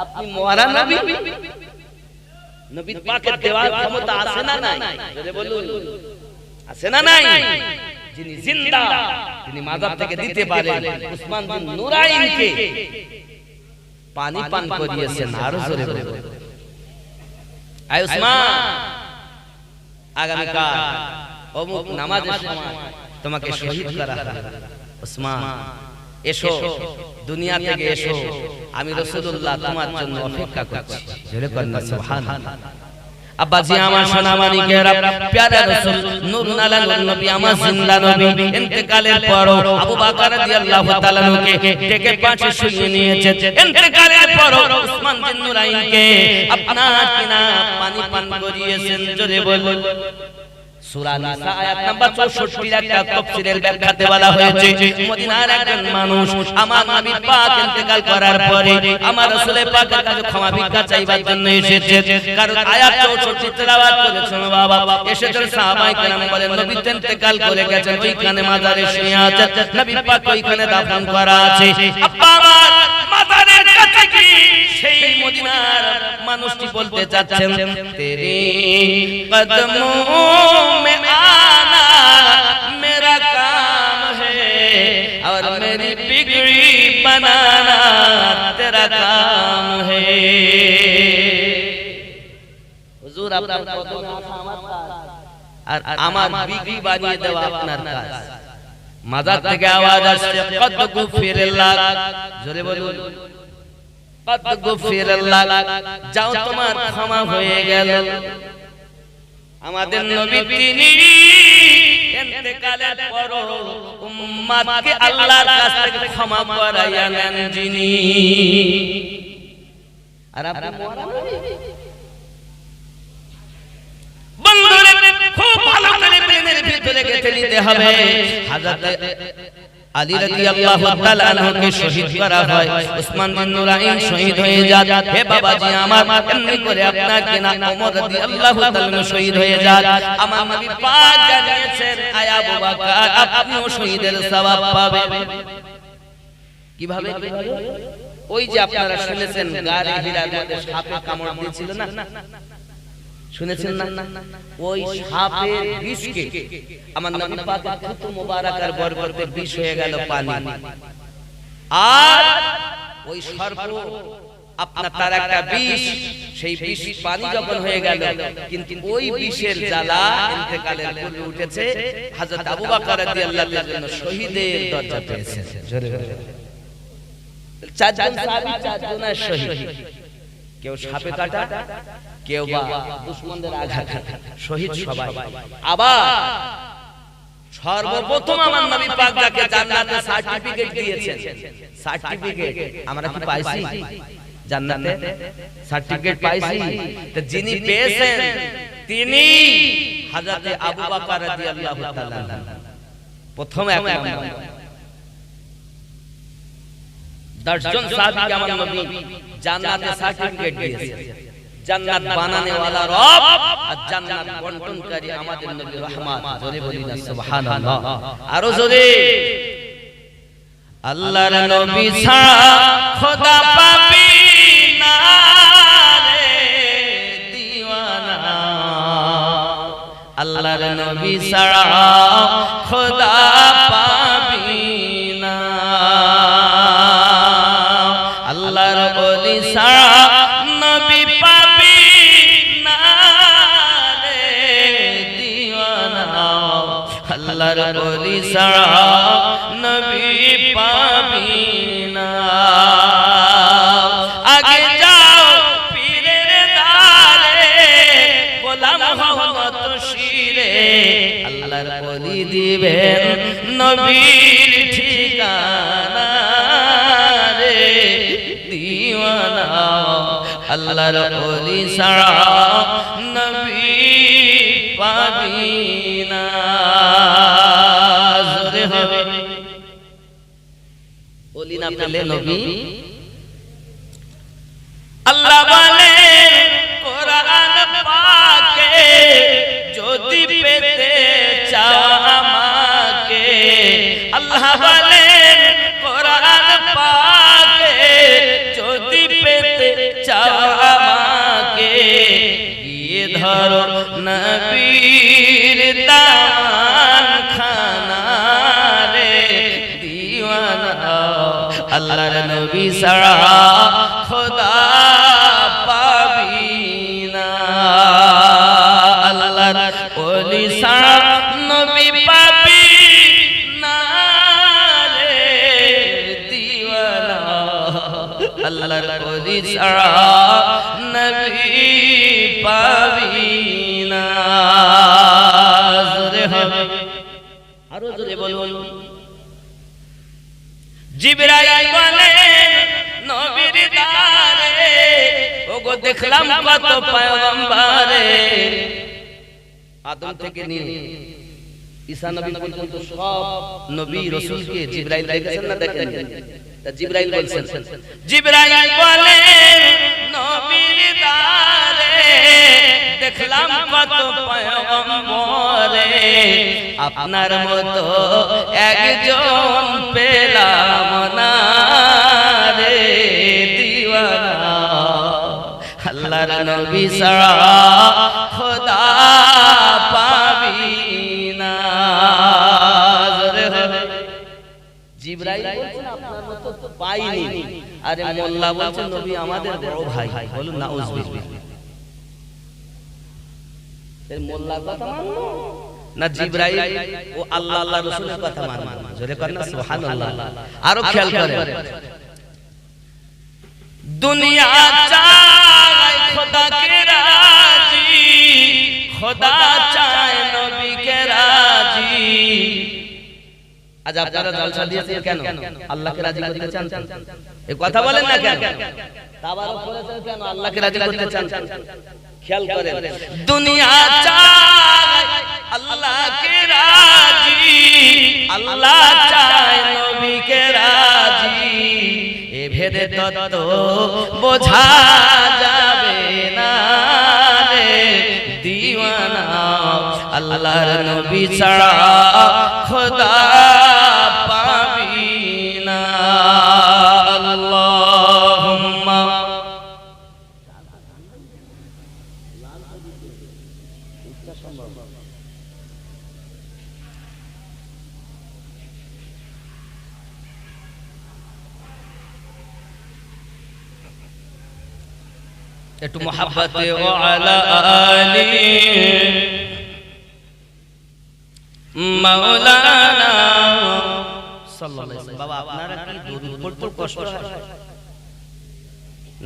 আপনি মরা নবী, নবী পাকের দেওয়ার ক্ষমতা আছে না নাই? জোরে বলুন, আছে না নাই? যিনি জিন্দা, তিনি মাজার থেকে দিতে পারেন। উসমান বিন নুরাইনকে পানি পান করিয়েছেন। আরো জোরে বলুন, আয় উসমান, আগামীকাল অমুক নামাজের সময় তোমাকে শহীদ করা হবে। উসমান এসো, দুনিয়া থেকে এসো, আমি রাসূলুল্লাহ তোমার জন্য অপেক্ষা করছি। জোরে বলুন সুবহানাল্লাহ। আব্বাজি আমার সোনা মানিকেরা, প্যারা রাসূল নূরুন আলা নূর নবী আমার জিন্দা নবী ইন্তেকালের পর আবু বকর রাদিয়াল্লাহু তাআলা নুকে ডেকে পাশে শুইয়ে নিয়েছে। ইন্তেকালের পর উসমান বিন নুরাইনকে আপনার কিনা পানি পান করিয়েছেন। জোরে বলুন। সূরা নিসা আয়াত নাম্বার 64 একটা তাফসীরের ব্যাখ্যাতে বলা হয়েছে, মদিনার একজন মানুষ আমার নবী পাক ইন্তেকাল করার পরে আমার রাসূল পাকের কাছে ক্ষমা ভিক্ষা চাইবার জন্য এসেছে। কারণ আয়াত 64 তেলাওয়াত করেছেন বাবা, এসেছেন সাহাবায়ে কেরাম বলেন, নবী ইন্তেকাল করে গেছেন, ওইখানে মাজারে শুয়ে আছেন, নবী পাক ওইখানে দাফন করা আছে। আব্বা আমার মাজারের কাছে কি সেই মদিনার মানুষটি বলতে চাচ্ছেন, তেরে কদমোं में आना मेरा काम है और मेरी बिगड़ी बनाना तेरा काम है। হুজুর আপনার কদমে আসা আমার কাজ, আর আমার বিগড়ি বানিয়ে দেওয়া আপনার কাজ। মাজার থেকে আওয়াজ আসছে, কদ গুফিরাল্লাহ। জোরে বলুন, কদ গুফিরাল্লাহ, যাও তোমার ক্ষমা হয়ে গেল। আমাদের নবী তিনি ইন্তেকালের পর উম্মতকে আল্লাহর কাছ থেকে ক্ষমা করাইয়া নেন যিনি। আর আপনি বন্ধুরে খুব ভালো করে ব্রেনের ভিতরে গেঁথে নিতে হবে। হযরত আলী রাদিয়াল্লাহু তাআলা আনহুকে শহীদ করা হয়, উসমান বিন নুরাইন শহীদ হয়ে যান। হে বাবাজি আমার, এমনি করে আপনাকে না ওমর রাদিয়াল্লাহু তাআলা শহীদ হয়ে যান। আমার নবী পাক জানিয়েছেন, আয় আবু বকর আপনিও শহীদের সওয়াব পাবেন। কিভাবে? ওই যে আপনারা শুনেছেন গারে হীরার মধ্যে সাপে কামড় দিয়েছিল না, শুনেছেন না? ওই সাপের বিষকে আমার নবী পাকের থুতু মোবারকের বরকতে বিষ হয়ে গেল পানি। আর ওই সর্প আপনার তার একটা বিষ, সেই বিষ পানি যখন হয়ে গেল, কিন্তু ওই বিষের জ্বালা ইন্তেকালের পূর্বে উঠেছে। হযরত আবু বকর রাদিয়াল্লাহু তাআলার জন্য শহীদের দরজা পেয়েছে। জোরে বলে চারজন সাহাবী, চারজনের শহীদ। কেউ সাপে কাটা, কেউ বা দুশমনদের আঘাতে, শহীদ সবাই। আবার সর্বপ্রথম আমার নবী পাক যাকে জান্নাতে সার্টিফিকেট দিয়েছেন, সার্টিফিকেট আমরা কি পাইছি? জান্নাতে সার্টিফিকেট পাইছি। তো যিনি পেয়েছেন তিনি হযরত আবু বকর রাদিয়াল্লাহু তাআলা প্রথম এক নম্বর। 10 জন সাহাবীকে আমার নবী জান্নাতে সার্টিফিকেট দিয়েছেন। জান্নাত বানানে ওয়ালা রব আর জান্নাত বন্টনকারী আমাদের নবী রহমত। জোরে বলি না সুবহানাল্লাহ, আরো জোরে। আল্লাহর নবী ছাড়া খোদা পাবি না রে দিওয়ানা, আল্লাহর নবী ছাড়া খোদা পাবি না, আল্লাহর ওলি ছাড়া নবী পাবি না রে দিওয়ানা, আল্লাহর ওলি ছাড়া নবী পাবি না। আগে যাও পীরের দ্বারে, গোলাম হও নত শিরে, আল্লাহর ওলি দিবেন নবীর ঠিকানা রে দিওয়ানা, আল্লাহর ওলি ছাড়া নবী পাবি না। জোরে হবে ওলি না পেলে নবী। আল্লাহ বলেন কোরআন পাকে, যদি পেতে চাও আমাকে, আল্লাহ বলেন কোরআন পাকে, যদি পেতে চাও আমাকে, গিয়ে ধরো নবীর দামান খানা রে দিওয়ানা, আল্লাহর নবী ছাড়া খোদা পাবি না, আল্লাহর ওলি ছাড়া নবী পাবি না রে দিওয়ানা, আল্লাহর ওলি ছাড়া নবী পাবি না। জোরে হবে, আরো জোরে বলুন। জিবরাইল বলেন নবীর দ্বারে, ওগো দেখলাম কত পয়গম্বরে, আদম থেকে নিয়ে ঈসা নবী পর্যন্ত সব নবী রাসূলকে জিবরাইল দেখেছেন না দেখেন? তা জিবরাইল বলছেন, জিবরাইল বলেন নবীর দ্বারে দেখলাম কত পয়গম্বরে, আপনার মতো একজন পেলাম না রে দিওয়ানা, আল্লাহর নবী ছাড়া খোদা পাবি না। জোরে হবে। জিবরাইল বলছেন আপনার মতো পাইনি, আরে মোল্লা বলছেন নবী আমাদের বড় ভাই। বলুন নাউজুবিল্লাহ। এর মোল্লার কথা মানলো না জিবরাইল ও আল্লাহ আল্লাহ রাসূলের কথা মানলো? জোরে করেন না সুবহানাল্লাহ। আরো খেয়াল করেন, দুনিয়া চায় খোদাকে রাজি, খোদা চায় নবীকে রাজি। আজ আপনারা জলসা দিয়েছেন কেন? আল্লাহকে রাজি করতে চান? এই কথা বলেন না কেন? তাবারক করেছেন কেন? আল্লাহকে রাজি করতে চান? খেয়াল করেন, দুনিয়া চায় আল্লাহকে রাজি, আল্লাহ চায় নবীকে রাজি, এ ভেদে তত্ত্ব বোঝা যাবে না রে দিওয়ানা, আল্লাহর নবী ছাড়া খোদা পাবি না। একটু মুহাব্বতে ও আলা আলি মাওলানা সাল্লাল্লাহু আলাইহি ওয়াসাল্লাম। বাবা আপনারা কি দরুদ পড়তে কষ্ট হয়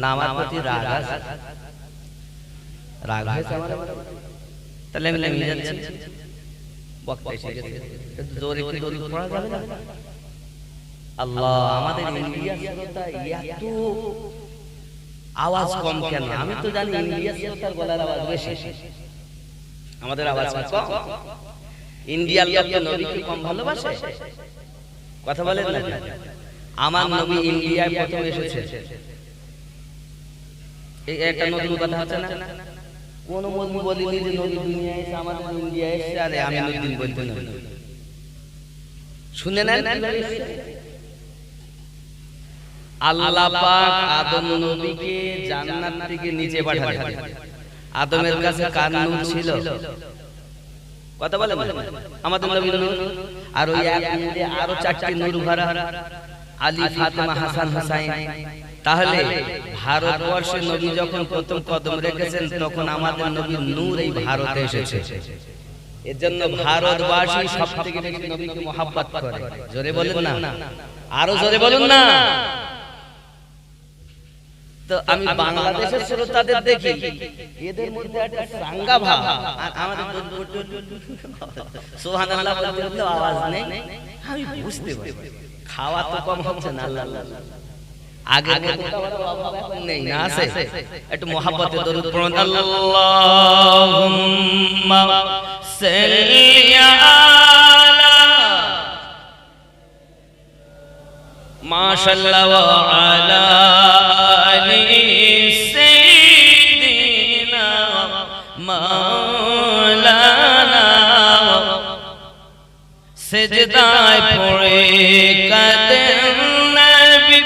না? আমার প্রতি রাগ আছে? রাগ হয়েছে আমার? তাহলে আমি নিয়ে যাচ্ছি, বক্তা এসে গেছে, জোরে কি দরুদ পড়া যাবে না? আল্লাহ, আমাদের ইন্ডিয়া শ্রোতা এত আওয়াজ কম কেন? আমি তো জানি ইন্ডিয়া শ্রোতার গলার আওয়াজ বেশি, আমাদের আওয়াজ কম। ইন্ডিয়ার লোক নবীকে কম ভালোবাসে? কথা বলেন না। আমার নবী ইন্ডিয়ায় প্রথম এসেছে, এই একটা নতুন কথা হচ্ছে না? কোন মুসলিম বলেনি যে নবী দুনিয়ায় এসে আমাদের ইন্ডিয়ায় এসে, আরে আমি নতুন বলতে না, শুনে নেন। আল্লাহ পাক আদম নবীকে জান্নাত থেকে নিচে পাঠালেন। আদমের কাছে কার নূর ছিল? কথা বলে আমাদের নবীর নূর, আর ওই এক নূরে আরো 4টি নূর ভরা, আলী, ফাতেমা, হাসান, হুসাইন। তাহলে ভারতবর্ষে নবী যখন প্রথম কদম রেখেছেন তখন আমাদের নবীর নূর এই ভারতে এসেছে। এর জন্য ভারতবাসী সবথেকে বেশি নবীকে মহব্বত করে। জোরে বলেন না, আরো জোরে বলুন না। তো আমি বাংলাদেশের শ্রোতাদের দেখি, এদের মধ্যে একটা সাঙ্গা ভাব, আর আমাদের সুবহানাল্লাহ বলতে বলতে আওয়াজ নেই। আমি বুঝতে পারি খাওয়া তো কম হচ্ছে না, আল্লাহ আগের মতো তো অভাব এখন নেই না, আছে? একটু মহব্বতে দরুদ পড়ুন। আল্লাহুম্মা সাল্লি আলা মাশাআল্লাহ ওয়া আলা আলি সাইয়্যিদিনা মাওলানা। সিজদায় পড়ে কাঁদেন নবী,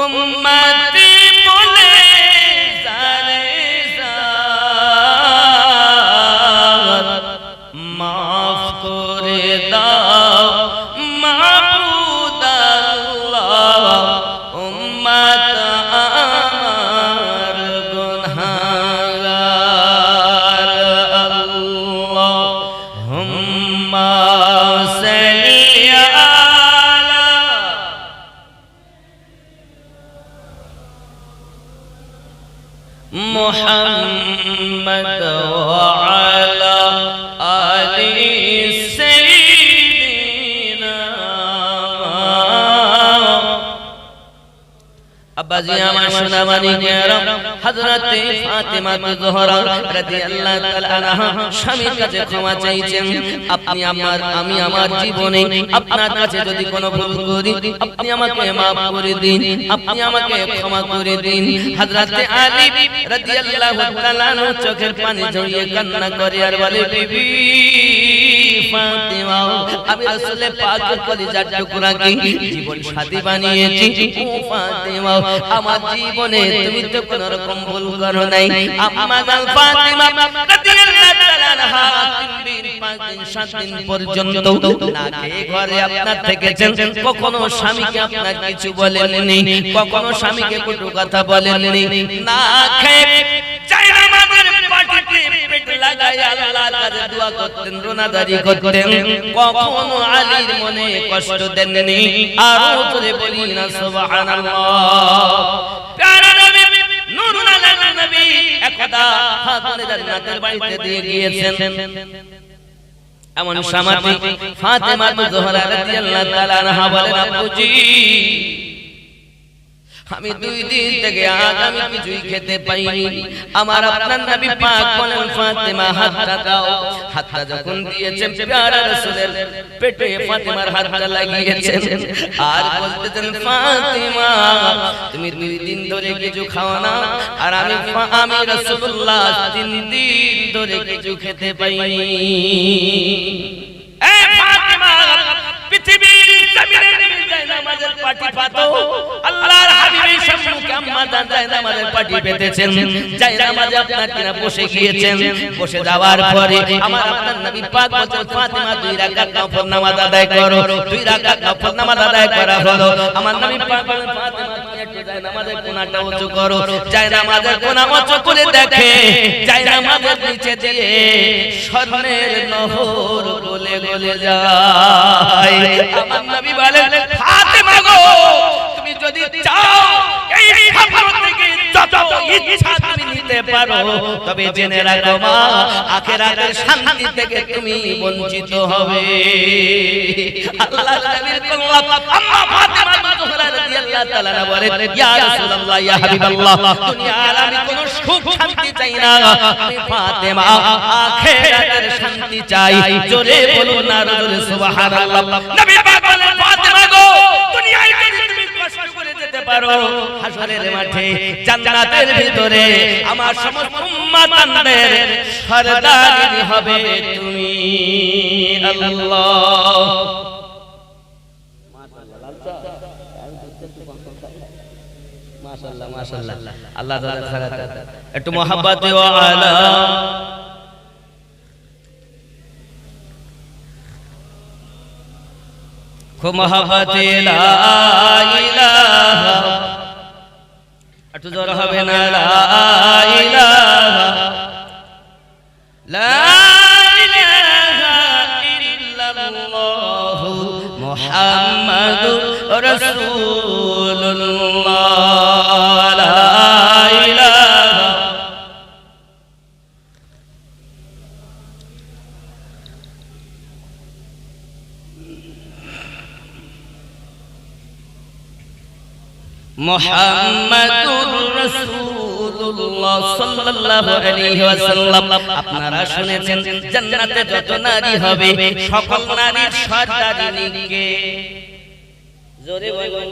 উম্মতি বলে জারে জাত, মাফ করে দাও মাবুদ আল্লাহ, উম্মত আমার গুনাহগার। আল্লাহুম্মা সাল্লি আলা মুহাম্মদ ওয়া আলা আলি সাইয়্যিদিনা। আব্বাজি আমার সোনামানি কেরাম, হযরতে ফাতেমা জোহরা রাদিয়াল্লাহু তাআলা আনহা স্বামীর কাছে ক্ষমা চাইছেন, আপনি আমি আমার জীবনে আপনার কাছে যদি কোনো ভুল করি আপনি আমাকে maaf করে দিন, আপনি আমাকে ক্ষমা করে দিন। হযরতে আলী রাদিয়াল্লাহু তাআলা আনহু চোখের পানি ঝরিয়ে কান্না করে আর বলে, বিবি ফাতেমা, আমি রাসূলের পাকের কলিজার টুকরাকে জীবন সাথী বানিয়েছি। ও ফাতেমা, আমার জীবনে তুমি তো কোন রকম ভুল করো নাই। আম্মা জান ফাতেমা রাদিয়াল্লাহু তাআলা আনহা 3 দিন 5 দিন 7 দিন পর্যন্ত না খেয়ে ঘরে আপনার থেকেছেন। কখনো স্বামীকে আপনার কিছু বলেননি, কখনো স্বামীকে কটু কথা বলেননি। না খেয়ে জায়নামাজের পাটিতে পেট লাগায় আল্লাহর কাছে দোয়া করতেন, রোনাদারি করতেন। কখনো আলীর মনে কষ্ট দেননি। আরো জোরে বলি না সুবহানাল্লাহ। প্যারা নবী নূরুল আলম নবী একদা ফাতেমা জান্নাতের বাড়িতে দিয়ে গিয়েছেন। এমন সামাতি ফাতেমা জোহরা রাদিয়াল্লাহু তাআলা আনহা বলেন, আব্বুজি আমি 2 দিন থেকে আজ আমি কিছুই খেতে পাইনি। আমার আপনার নবী পাক বলেন, ফাতেমা হাতটা দাও। হাতটা যখন দিয়েছেন প্যারা রাসূলের পেটে ফাতেমার হাতটা লাগিয়েছেন আর বলতেছেন, ফাতেমা তুমি 2 দিন ধরে কিছু খাও না, আর আমি রাসূলুল্লাহ 3 দিন ধরে কিছু খেতে পাইনি। এ ফাতেমা, পৃথিবীর জমিনে জায়নামাজের পাটি পাতো, আল্লাহর হাবিবের সম্মুখে আম্মা আপনার জায়নামাজের পাটি পেতেছেন, জায়নামাজে আপনার কিনা বসে গিয়েছেন, বসে যাওয়ার পরে আমার আপনার নবী পাক বলেন ফাতেমা 2 রাকাত নফল নামাজ আদায় করো। 2 রাকাত নফল নামাজ আদায় করা হলো। আমার নবী পাক বলেন ফাতেমা তুমি একটু জায়নামাজের কোণাটা উঁচু করো। জায়নামাজের কোণা উঁচু করে দেখে জায়নামাজের নিচে দিয়ে স্বর্ণের নহর গলে গলে যায়। আমার নবী বলেন ফাতেমা গো তুমি যদি চাও এই স্বপ্ন থেকে যত ইচ্ছা তুমি নিতে পারো, তবে জেনে রাখো মা আখিরাতের শান্তি থেকে তুমি বঞ্চিত হবে। আল্লাহর নবীর কল্লাম আম্মা ফাতেমা জোহরা রাদিয়াল্লাহু তাআলা বলেন ইয়া রাসূলুল্লাহ ইয়া হাবিবাল্লাহ দুনিয়ার আমি কোন সুখ শান্তি চাই না, আমি ফাতেমা আখিরাতের শান্তি চাই। জোরে বলুন না জোরে সুবহানাল্লাহ। নবী পাক বলেন ফাতেমা গো দুনিয়ায় যদি তুমি কষ্ট করে যেতে পারো, হাসরের মাঠে জান্নাতের ভিতরে আমার সমস্ত উম্মতানদের সরদারিনী হবে তুমি। আল্লাহ মাশাআল্লাহ মাশাআল্লাহ। আল্লাহ তাআলা খারাত একটু মোহাব্বতে ওয়া আলা খুব মোহাব্বতে লা ইলাহা একটু জোর হবে না লা ইলাহা লা ইলাহা ইল্লাল্লাহ মুহাম্মাদুর রাসূলুল্লাহ লা ইলাহা মুহাম্মাদুর রাসূলুল্লাহ সাল্লাল্লাহু আলাইহি ওয়াসাল্লাম। আপনারা শুনেছেন জান্নাতে যত নারী হবে সকল নারীর সরদারিনীকে, জোরে বলুন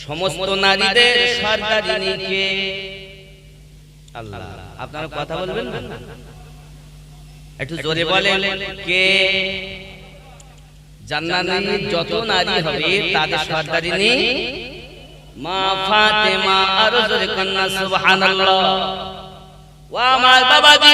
সমস্ত নারীদের সরদারিনীকে। আল্লাহ আপনারা কথা বলবেন না, একটু জোরে বলেন কে? জান্নাতে যত নারী হবে তাদের সরদারিনী মা ফাতেমা। আরো জোরে কন্না সুবহানাল্লাহ। ওয়া আমার বাবাজি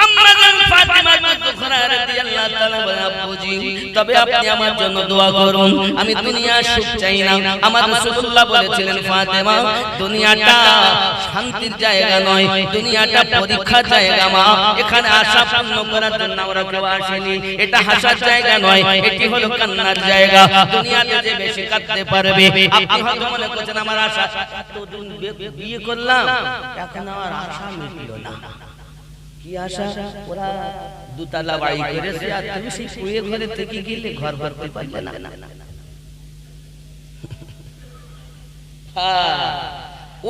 আম্মা জান ফাতেমা জোহরা রাদিয়াল্লাহু তাআলা বাবুজি, তবে আপনি আমার জন্য দোয়া করুন। আমি দুনিয়ার সুখ চাই না। আমার রাসূলুল্লাহ বলেছিলেন ফাতেমা দুনিয়াটা শান্তির জায়গা নয়, দুনিয়াটা পরীক্ষার জায়গা মা। এখানে আশা পূর্ণ করার জন্য আমরা কেউ আসেনি। এটা হাসার জায়গা নয়, এটি হলো কান্নার জায়গা। দুনিয়াতে যে বেশি কাঁদতে পারবে, আপনি হয়তো মনে করছেন আমার আশা এতদিন বিয়ে করলাম এখন আমার আশা মিটলো না। কি আশা? ওরা দুতলা বাড়ি করেছে আর তুমি সেই কুয়ে ঘরে থেকে গেলে ঘর ভরতে পারলে না।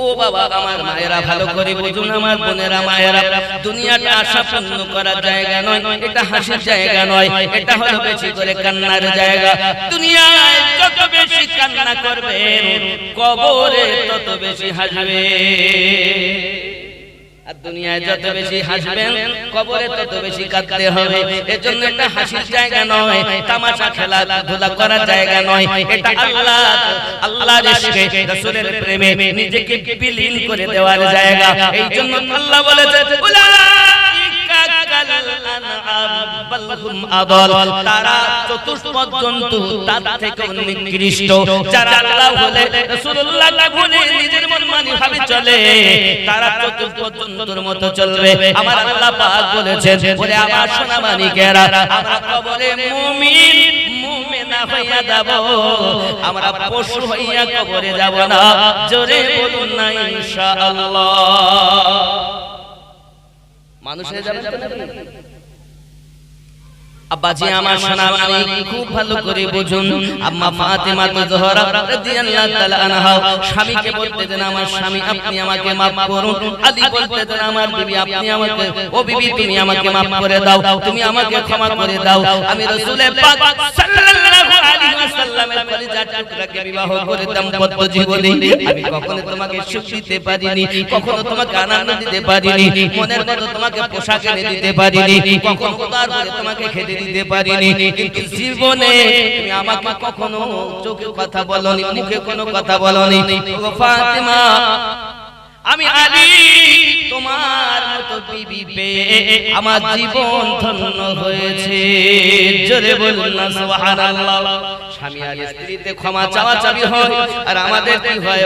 ও বাবা আমার মায়েরা ভালো করে বুঝুন, আমার বোনেরা মায়েরা, দুনিয়াটা আশা পূর্ণ করার জায়গা নয়, এটা হাসির জায়গা নয়, এটা হলো বেশি করে কান্নার জায়গা। দুনিয়ায় যত বেশি কান্না করবে কবরে তত বেশি হাসবে, আর দুনিয়ায় যত বেশি হাসবেন কবরে তত বেশি কাঁদতে হবে। এজন্য এটা হাসির জায়গা নয়, তামাশা খেলাধুলা করার জায়গা নয়, এটা আল্লাহর ইশকে রাসূলের প্রেমে নিজেকে বিলীন করে দেওয়ার জায়গা। এই জন্য আল্লাহ বলেছেন তারা চতুষ্পদ জন্তু তার থেকে নিকৃষ্ট। যারা আল্লাহ বলে রাসূলুল্লাহকে ভুলে নিজের মনমানি ভাবে চলে তারা চতুষ্পদ জন্তুর মতো চলবে। আমার আল্লাহ পাক বলেছেন বলে আমার সোনা মানিকেরা আমরা কবরে মুমিন মুমিনা হইয়া যাব, আমরা পশু হইয়া কবরে যাব না। জোরে বলুন না ইনশাআল্লাহ। মানুষের যাবে আব্বাজি আমার সোনা মানিক খুব ভালো করে বুঝুন। আম্মা ফাতেমা জোহরা রাদিয়াল্লাহু তাআলা আনহা স্বামীকে বলতেন আমার স্বামী আপনি আমাকে maaf করুন। আলী বলতেন আমার বিবি আপনি আমাকে, ও বিবি তুমি আমাকে maaf করে দাও, তুমি আমাকে ক্ষমা করে দাও। আমি রাসূলের পাক সাল্লাল্লাহু আলাইহি ওয়াসাল্লামের কলিজার টুকরাকে বিবাহ করে দাম্পত্য জীবনে আমি কখনো তোমাকে সুখ দিতে পারিনি, কখনো তোমাকে আনন্দ দিতে পারিনি, মনের মতো তোমাকে পোশাক এনে দিতে পারিনি, কখনো উদার করে তোমাকে খেতে দিতে পারিনি, কিন্তু জীবনে তুমি আমাকে কখনো চোখে কথা বলনি, মুখে কোনো কথা বলনি। ও ফাতেমা, আমি আলী তোমার মতো বিবি পেয়ে আমার জীবন ধন্য হয়েছে। জোরে বলুন না সুবহানাল্লাহ। স্বামী আর স্ত্রীতে ক্ষমা চাওয়া চাবি হয়, আর আমাদের কি হয়?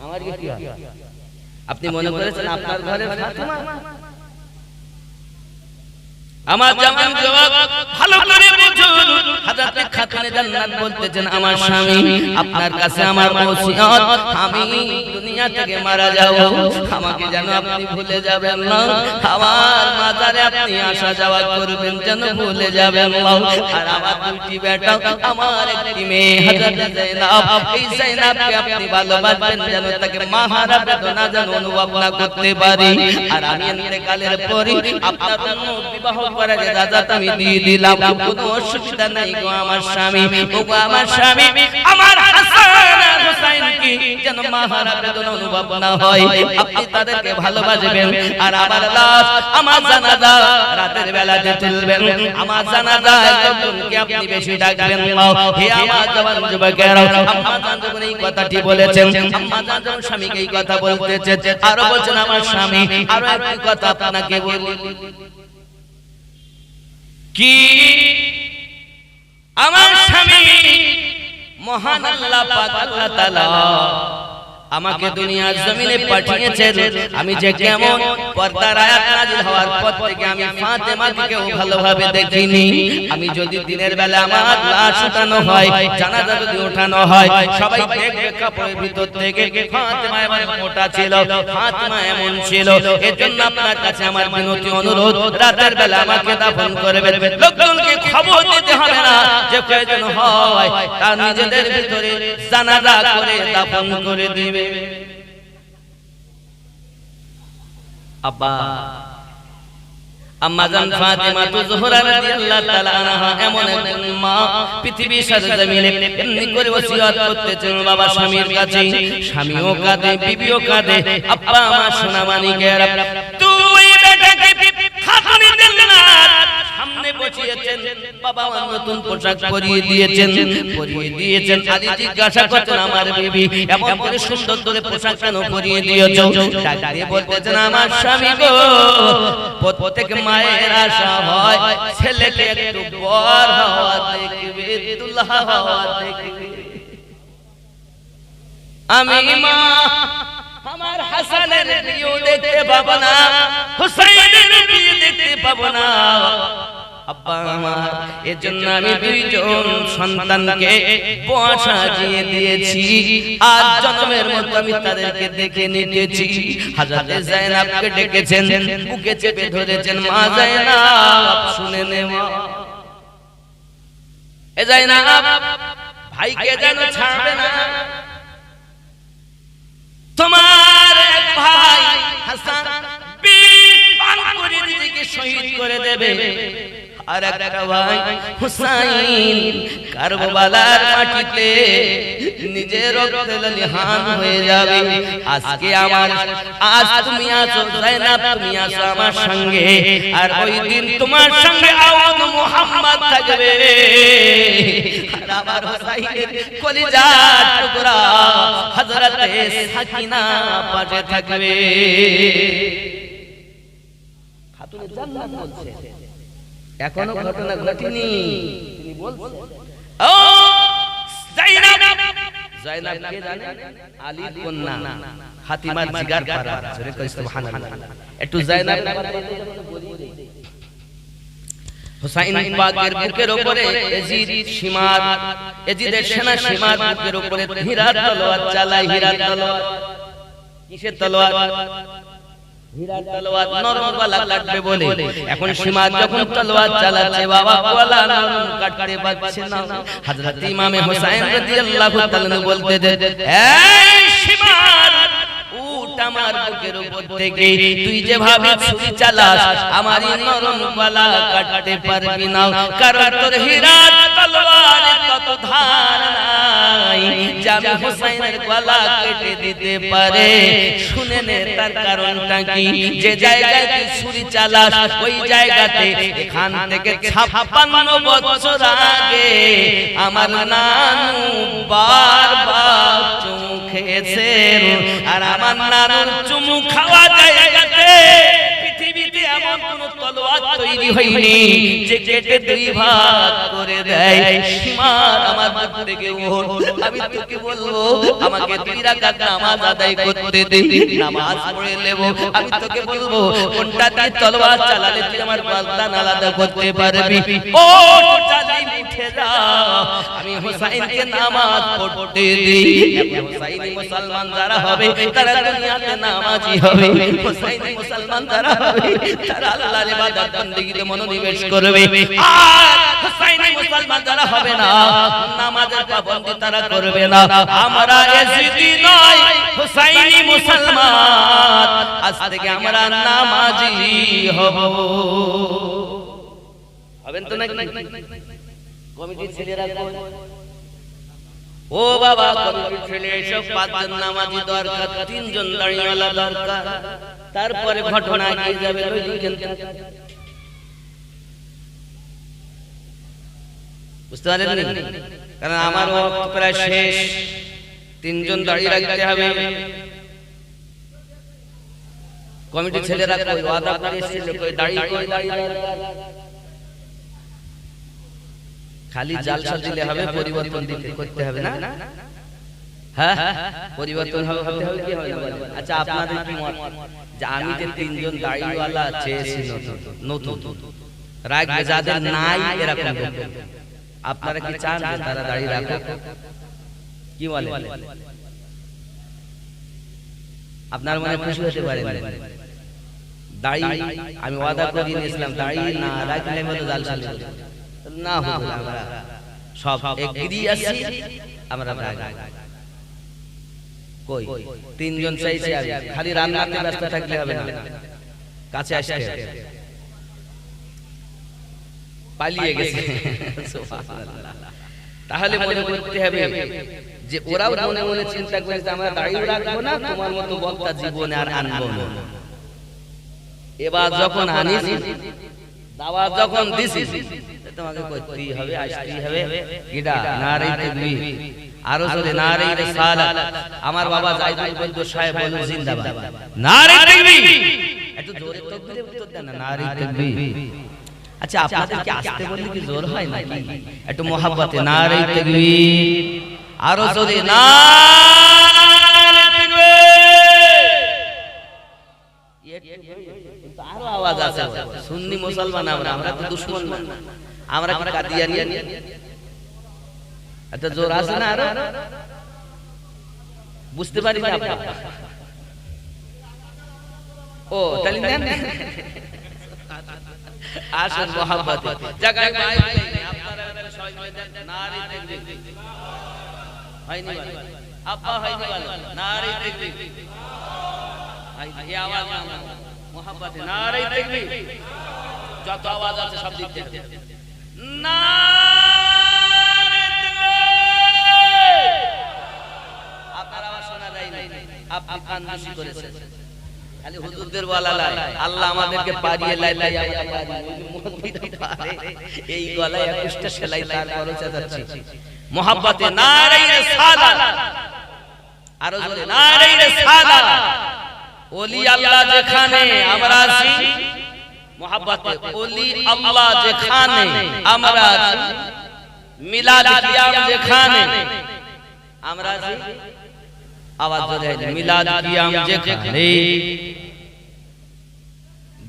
আমার কি হয়? আপনি মনে করেছেন আপনার ঘরে ফাতেমা? আমার জামান জবাব ভালো করে বুঝুন। হযরত খাতুনে জান্নাত বলতেছেন, আমার স্বামী আপনার কাছে আমার ওসিয়ত, আমি দুনিয়া থেকে মারা যাব, আমাকে যেন আপনি ভুলে যাবেন না। আমার মাজারে আপনি আসা যাওয়া করবেন, যেন ভুলে যাবেন না। আর আমার দুটি বেটা, আমার একটি মেয়ে হযরত যায়েনাব, এই যায়েনাবকে আপনি ভালোবাসবেন, যেন তাকে মাহারা বেদনা যেন অনুভব না করতে পারি। আর আমি ইন্তেকালের পরে আপনার অন্য বিবাহ করার ইজাজত আমি দিয়ে দিলাম, কোনো অসুবিধা নাই গো আমার স্বামী। ও গো আমার স্বামী, আমার হাসান আর হুসাইন কি যেন মাহারা বেদনা অনুভব না হয়, আপনি তাদেরকে ভালোবাসবেন। আর আমার লাশ, আমার জানাজা রাতের বেলাতে তুলবেন, আমার জানাজায় লোকজনকে আপনি বেশি ডাকবেন না। হে আমার জওয়ান যুবকেরা, আম্মা জান যখন এই কথাটি বলেছেন, আম্মা জান যখন স্বামীকে এই কথা বলতেছেন, আরো বলছেন, আমার স্বামী আরো একটি কথা আপনাকে বলি, কি আমার স্বামী মহান আল্লাহ পাক আল্লাহ তাআলা আমাকে দুনিয়ার জমিনে পাঠিয়েছেন। আমি যে কেমন পর্দার আয়াত নাযিল হওয়ার পর থেকে আমি ফাতেমাকে ভালোভাবে দেখিনি। আমি যদি দিনের বেলা আমার লাশ উঠানো হয়, জানাজা যদি ওঠানো হয়, সবাই দেখবে কাপড়ের ভিতর থেকে ফাতেমা এমন মোটা ছিল, ফাতেমা এমন ছিল। এজন্য আপনার কাছে আমার বিনতি অনুরোধ, রাতের বেলা আমাকে দাফন করবেন। লোকজনকে খবর দিতে হবে না, যে প্রয়োজন হয় তার নিজেদের ভিতরে জানাজা করে দাফন করে দিবে। আব্বা আম্মা জান ফাতেমা জোহরা রাদিয়াল্লাহু তাআলা আনহা এমন একজন মা, পৃথিবীর সরজমিনে এমনি করে ওসিয়ত করতেছেন বাবা স্বামীর কাছে। স্বামীও কাঁদে, বিবিও কাঁদে। আব্বা আমার সোনা মানিকেরা, তুই বেটাকে খাতুনে জান্নাত সামনে বসিয়েছেন, বাবা আমার নতুন পোশাক পরিয়ে দিয়েছেন। আলী জিজ্ঞাসা করছেন, আমার বিবি এমন করে সুন্দর করে পোশাক কেন পরিয়ে দিয়েছো? ডাক দিয়ে বলতেছেন, আমার স্বামী গো, প্রত্যেক মায়ের আশা হয় ছেলেকে একটু বর হওয়া দেখবে, দুলহা হওয়া দেখবে। আমি মা আমার হাসানের বিয়ে দেখতে পাবো না, হুসাইনের বিয়ে দেখতে পাবো না। আব্বা আমার, এজন্য আমি দুইজন সন্তানকে বোয়া সাজিয়ে দিয়েছি, আজ জন্মের মতো আমি তাদেরকে দেখে নিয়েছি। হযরত যায়েনাবকে ডেকেছেন, বুকে চেপে ধরেছেন, মা যায়েনাব শুনে নে মা, এ যায়েনাব ভাইকে যেন ছাড়বে না, তোমার এক ভাই হাসান বিষ পান করে নিজেকে শহীদ করে দেবে, আর একটা ভাই হুসাইন কারবালার মাটিতে নিজের রক্তে ললিহান হয়ে যাবে। আজকে আজ তুমি আছো যায়েনাব, তুমি আছো আমার সঙ্গে, আর ওই দিন তোমার সঙ্গে আওয়াজ মুহাম্মদ থাকবে, আর আমার হুসাইনের কলিজার টুকরা হযরতে সাকিনা পাশে থাকবে। খাতুনে জান্নাত বলছে, এখনো ঘটনা ঘটেনি, তিনি বলছেন, ও যায়েনাব, যায়েনাব কে জানে? আলীর কন্যা, ফাতিমার জিগার পারা। জোরে কই সুবহানাল্লাহ। একটু যায়েনাবের কথা বলি দেই। হুসাইন পাকের বুকের উপরে ইয়াজিদ শিমার, ইয়াজিদের সেনা শিমার বুকের উপরে হীরার তলোয়ার চালায়। হীরার তলোয়ার কিসের তলোয়ার? হীরার তলোয়ার, নরম গলা কাটবে বলে। এখন শিমার যখন তলোয়ার চালাচ্ছে, বাবা গলা নরম কাটতে পারছে না। হযরত ইমামে হুসাইন রাদিয়াল্লাহু তাআলা বলতে দেন, এই শিমার উঠ আমার বুকের উপর থেকে, তুই যেভাবে ছুরি চালাস আমার এই নরম গলা কাটতে পারবি না, কারণ তোর হীরার তলোয়ারে তত ধার নাই যে আমি হোসাইনের গলা কেটে দিতে পারে। শুনে নে তার কারণটা কি, যে জায়গায় তুই ছুরি চালাস ওই জায়গাতে এখান থেকে 56 বছর আগে আমার নানু বারবার চুমু খেয়েছেন। আর আমার নানুর চুমু খাওয়া জায়গাতে পৃথিবীতে এমন কোন তলোয়ার তৈরি হয়নি যে কেটে দুই ভাগ করে দেয়। সীমার আমার মুখ থেকে ওঠ, আমি তোকে বলবো আমাকে 2 রাকাত নামাজ আদায় করতে দে, নামাজ পড়ে নেব। আমি তোকে বলবো কোনটা দিয়ে তলোয়ার চালালে তুই আমার গর্দান আলাদা করতে পারবি। ও চালাই উঠে যা, আমি হোসাইনকে নামাজ পড়তে দিই। হোসাইনি মুসলমান যারা হবে তারা দুনিয়াতে নামাজি হবে, হোসাইনি মুসলমান যারা হবে তারা আল্লাহর ইবাদত বندگিতে মনোনিবেশ করবে। আর হোসাইনি মুসলমান যারা হবে না, নামাজের পাবন্দি তারা করবে না। আমরা এজিদি নয়, হোসাইনি মুসলমান, আজ থেকে আমরা নামাজি হব। হবেন তো নাকি? কমিটির ছেলেরা ও বাবা, কমিটির ছেলে এসব 5 জন নামাজি দরকার, 3 জন দাঁড়িয়েওয়ালা দরকার। তারপরে ঘটনা কি যাবে বুঝতে পারেন? কারণ আমার ওয়াক্ত প্রায় শেষ, 3 জন দাঁড়িয়ে রাখতে হবে। কমিটির ছেলেরা কই ওয়াদা করে এসেছিল, কই দাঁড়িয়ে খালি জালসা দিলে হবে? পরিবর্তন করতে হবে না? হ্যাঁ, পরিবর্তন হবে, হতে হবে কি হবে? আচ্ছা, আপনাদের কি মত যে আমি যে 3 জন দাড়িওয়ালা চেয়েছি নতুন রাখবে, যাদের নাই এরকম, আপনারা কি চান যে তারা দাড়ি রাখুক? কি বলে? আপনার মনে খুশি হতে পারেন? দাড়ি আমি ওয়াদা করে নিয়েছিলাম, দাড়ি না রাখলে হলো জালসা না হবে। আমরা সব এগ্রি আছি, আমরা কই 3 জন চাইছি, আমি খালি রান্নাতে ব্যস্ত থাকলে হবে না, কাছে আসতে হবে। পালিয়ে গেছে সুবহানাল্লাহ। তাহলে মনে করতে হবে যে ওরাও মনে মনে চিন্তা করেছে আমরা দাঁড়িয়ে রাখবো না, তোমার মতো বক্তা জীবনে আর আনবো না। এবার যখন আনিছি, দাওয়াত যখন দিছি, তোমাকে করতেই হবে, আসতেই হবে। গিডা নারে তাকবীর, আরো জোরে নারে রিসালাত। আমার বাবা জাইদুল বৈদ্য সাহেব বলেন জিন্দাবাদ, নারে তাকবীর। একটু জোরে তাকবীরে উত্তর দেন না, নারে তাকবীর। আচ্ছা, আপনাদের কি আসতে বললে কি জোর হয় নাকি? একটু মোহাব্বতে নারে তাকবীর, আরো জোরে নারে তাকবীর। আরো আওয়াজ আছে, সুন্নি মুসলমান আমরা তো দুশমন না, আমরা কি কাদিয়ানি? এত জোর আছে না আরো? বুঝতে পারি না আপনারা? ও তাহলে নেন, আসল মোহাব্বত জায়গায় ভাই আপনারা সবাই মিলে দেন নারে তাকবীর। হয়নি বল আব্বা, হয়নি বল নারে তাকবীর। এই আওয়াজ না, মোহাব্বতে নারে তাকবীর। যত আওয়াজ আছে সব দিক থেকে নারে তাকবীর। আপনার আওয়াজ শোনা যায় না, আপনি কান বেশি করেছেন। খালি হুজুরদের বলা লাই, আল্লাহ আমাদেরকে পারিয়ে লাই আমরা পারি। এই গলায় 21টা সেলাই তার খরচ যাচ্ছে। মোহাব্বতে নারে রিসালাত, আর জোরে নারে রিসালাত। ওলি আল্লাহ যেখানে আমরা আছি, মোহাব্বতে ওলি আল্লাহ যেখানে আমরা আছি, মিলাদ কিয়াম যেখানে আমরা আছি, আওয়াজ জোরে মিলাদ কিয়াম যেখানে।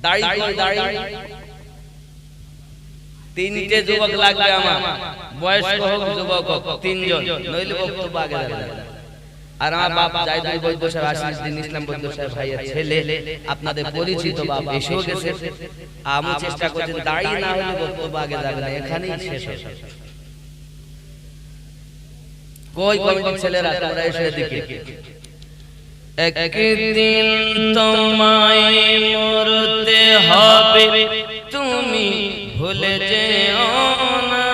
দাড়ি দাড়ি 3টে যুবক লাগবে আমার, বয়স্ক হোক যুবক হোক, 3 জন, নইলে বক্তব্য আগে যাবে। আর আমার বাপ জাইদুল বৈদ্য সাহেব, আশিস দিন ইসলাম বৈদ্য সাহেব ভাইয়ের ছেলে, আপনাদের পরিচিত বাপ, এসেও গেছে। আমি চেষ্টা করছি দাড়ি না হলে বক্তব্য আগে যাবে না, এখানেই শেষ হবে। কই কমিটির ছেলেরা তোমরা এসে দেখি। একদিন তোমায় মরতে হবে, তুমি ভুলে যেও না।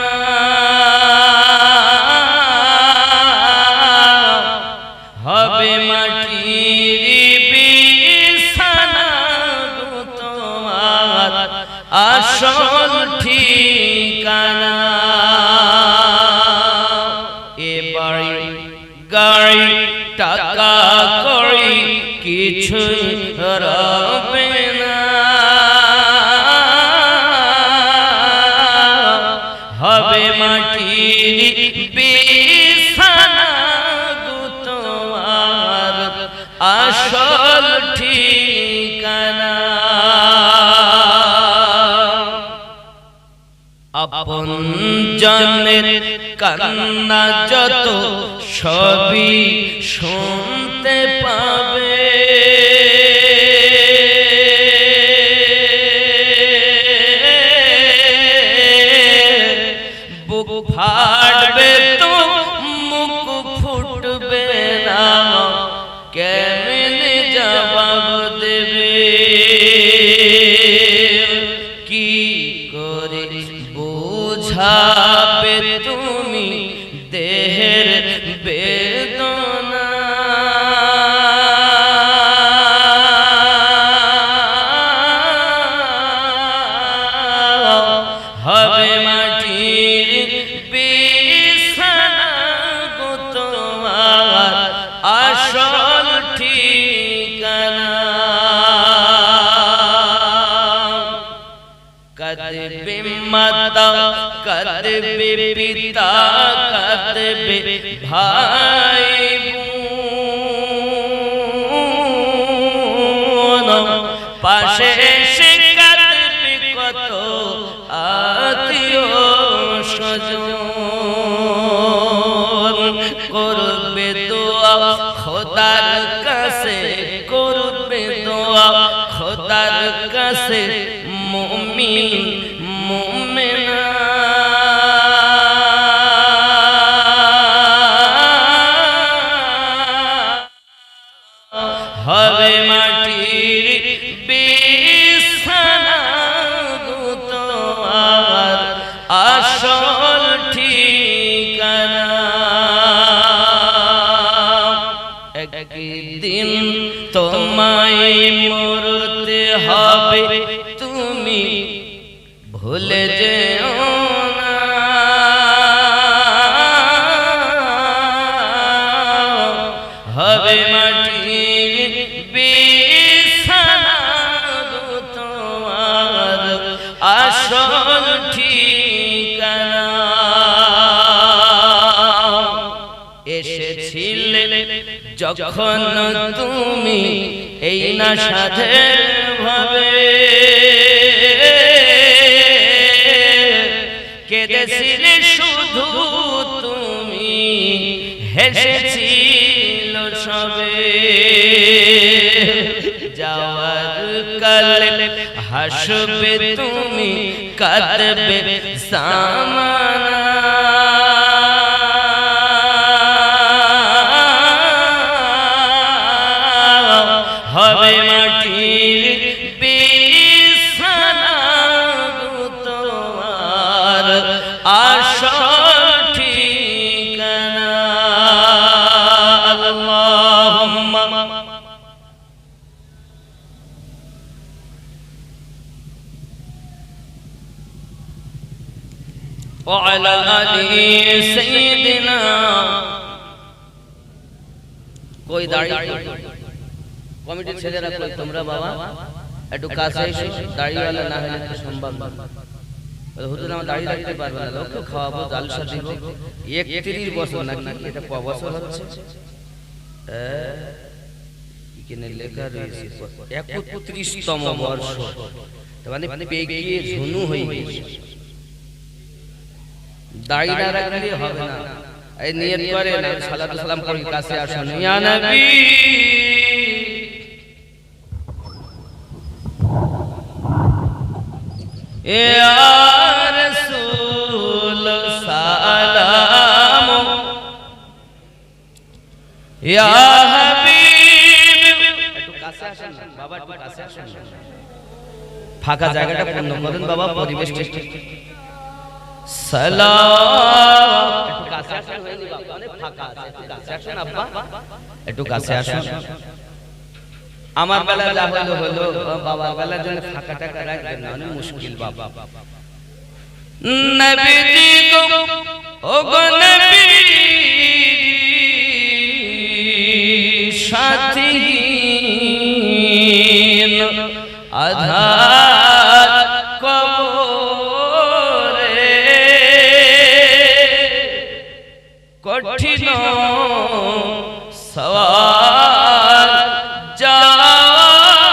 বিছানা গো তোমার আসল ঠিকানা। আপন জনের কান্না যত সবই শুনতে পাবে, বুক ফাটবে তো মুখ ফুটবে না, কেমনে জবাব দেবে, কি করে বুঝাবে তুমি দেহের বেদনা। হবে মাটির বিছানা গো তোমার আসল ঠিকানা। কাঁদবে মাতা কাঁদবে পিতা কাঁদবে ভাই বোন, পাশে এসে কাঁদবে কত আত্মীয় স্বজন। করবে দোয়া খোদার কাছে, করবে দোয়া খোদার কাছে মুমিন মুমিনা। হবে মাটির বিছানা গো তোমার আসল ঠিকানা। একদিন তোমায় মরতে হবে, তুমি ভুলে যেও না। হবে মাটির বিছানা গো তোমার আসল ঠিকানা। এসেছিলে যখন তুমি এই না সাধের ভাবে, কেঁদেছিলে শুধু তুমি, হেসেছিল সবে। যাওয়ার কালে হাসবে তুমি, কাঁদবে জামানা। হবে মাটির বিছানা গো তোমার আসল ঠিকানা। আল্লাহুম্মা ওয়া আলা আলি সাইয়্যিদিনা। কই দাঁড়িয়ে কমিটির ছেলেরা কই তোমরা বাবা একটু কাছে এসে, দাড়িওয়ালা না হলে তো সম্ভব না। হুজুর আমার দাড়ি রাখতে পারবে না, লোককে খাওয়াবো জালসা দিব। 31 বছর নাকি এটা ক বছর হচ্ছে? এখানে লেখা রয়েছে 31তম বর্ষ, মানে পেগিয়ে ঝুনু হয়ে গেছে। দাড়ি না রাখলে হবে না। এই নিয়ত করে না সালাতু সালাম করি, কাছে আসুন। ইয়া নবী ইয়া রাসূল সালাম, ইয়া হাবিব। একটু কাছে আসেন বাবা, একটু কাছে আসেন। ফাঁকা জায়গাটা পূর্ণ করেন বাবা, পরিবেশটা সালাম। একটু কাছে আসেন, হয়নি বাবা, অনেক ফাঁকা আছে। একটু কাছে আসেন আব্বা, একটু কাছে আসেন। আমার বেলা যা হলো হলো, বাবার বেলার জন্য ফাঁকা টাকা রাখবেন না, অনেক মুশকিল বাবা। নবীজি গো ও গো নবী সাথী আধার কবরে কঠিন সওয়াল যাবে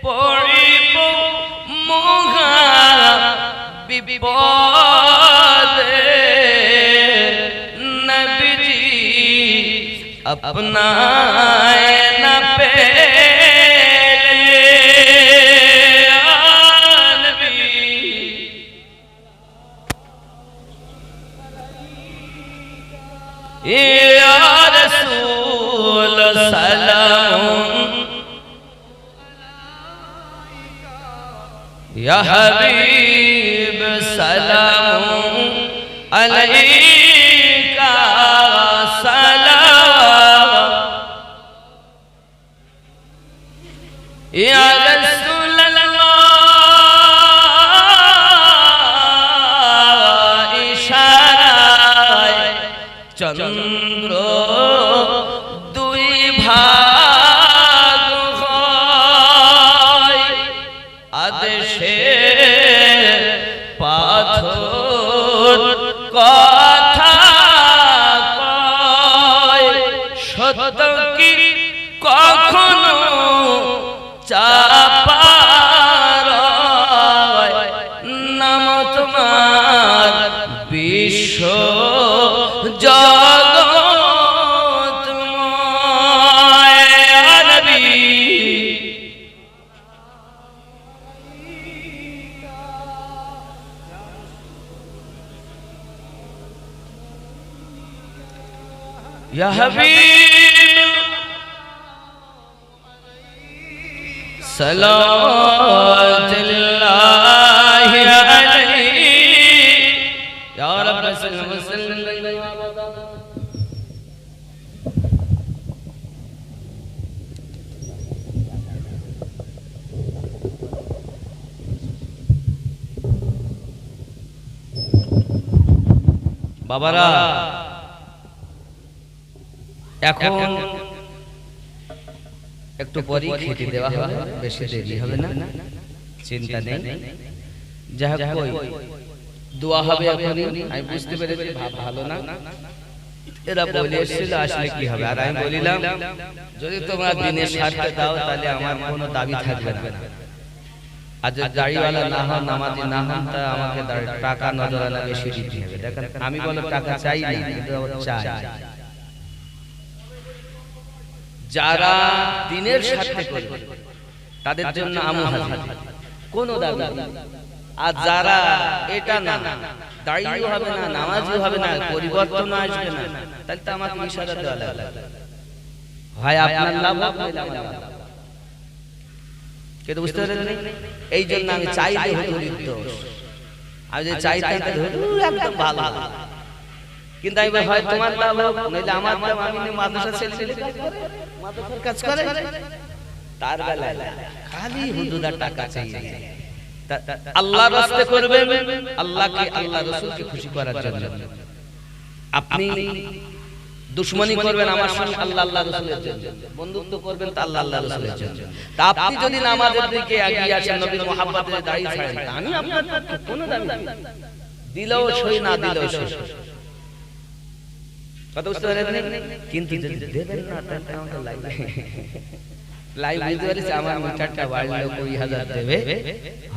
পড়িব মহা বিপদে নবীজি अपनाए न पेले नबी या रसूल सलाम या हबीब सलाम अलैका या रसूल अल्लाह इशाराय चंद्र दुई भाग হয় আদেশে পাথর কথা কয় সত্য কি কখনো চাপার নাম তোমার বিশ্ব জগৎময় নবী ইয়া হাবিব सलावतुल्लाहि अलैहि या रब सल्लल्लाहु अलैहि वसल्लम বাবারা এখন একটু পরেই খেতে দেওয়া হবে বেশি দেরি হবে না চিন্তা নেই যা কই দোয়া হবে এখনই আমি বুঝতে পেরেছি ভালো না এরা বলে এসেছিল আসলে কি হবে আর আমি বলিলাম যদি তোমরা দিনের স্বার্থে দাও তাহলে আমার কোনো দাবি থাকবে না আজ দাড়িওয়ালা না হন নামাজি না হন তা আমাকে টাকা নজরানা বেশি দিতে হবে দেখেন আমি বলে টাকা চাই না কিন্তু চাই যারা দিনের সাথে করবে তাদের জন্য আমু হাজির কোনো দাবি আর যারা এটা না দাঁড়িয়েও হবে না নামাজিও হবে না পরিবর্তন আসবে না তাহলে তো আমাকে ইশারা দেওয়া লাগবে হয় আপনার লাভ নইলে আমার লাভ কিন্তু বুঝতে পারলেন এই জন্য আমি চাইতে হুজুরের দোষ আমি যে চাইতে হুজুর একদম ভালো কিন্তু আমি হয় তোমার লাভ হোক নইলে আমার লাভ আমি মাদ্রাসা ছেলে মাদ্রাসার কাজ করে তার বেলায় খালি হুজুরের টাকা চাই আল্লাহর রাস্তায় করবেন আল্লাহকে আল্লাহ রাসূলকে খুশি করার জন্য আপনি দুশমনি করবেন আমার সঙ্গে আল্লাহ আল্লাহ রাসূলের জন্য বন্ধুত্ব করবেন তা আল্লাহ আল্লাহ রাসূলের জন্য তা আপনি যদি নামাজের দিকে এগিয়ে আসেন নবীর মুহাব্বতে দাঁড়িয়ে ছাড়েন আমি আপনার কোনো দাবি দিলেও সই না দিলেও সই কথা বুঝতে পারেন কিন্তু যদি দেবেন না তাহলে আমাকে লাইভ বুঝতে পারছি আমার মিটারটা বাড়লো 20,000 দেবে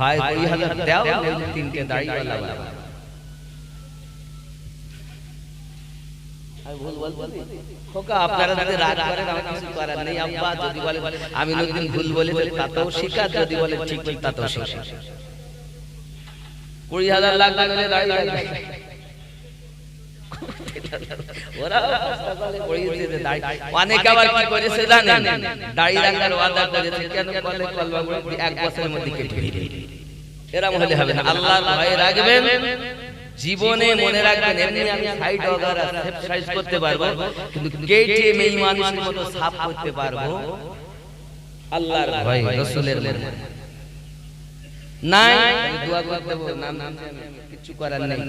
হয় 20,000 দাও নইলে তিনটে দাড়িওয়ালা বাবা আমি ভুল বলছি খোকা আপনারা যদি রাগ করেন আমার কিছু করার নেই আব্বা যদি বলে আমি নতুন ভুল বলেছি তাতেও শিকার যদি বলে ঠিক ঠিক তাতেও শিকার 20,000 লাখ লাগলে দাড়ি লাগবে ওরা হাসপাতালে পড়িয়েছে দাড়ি অনেক আবার কি করেছে জানেন দাড়ি রাখার ওয়াদা করেছে কেন বলে কলমা পড়ে এক বছরের মধ্যে কেটে দিবে এরকম হলে হবে না আল্লাহর ভয় রাখবেন জীবনে মনে রাখবেন এমনি আমি সাইড ওগারা সেফ সাইজ করতে পারবো কিন্তু কেটে মেই মানুষের মতো সাফ করতে পারবো আল্লাহর ভয় রাসূলের মনে নাই দোয়া করতে দেব নাম কিছু করার নেই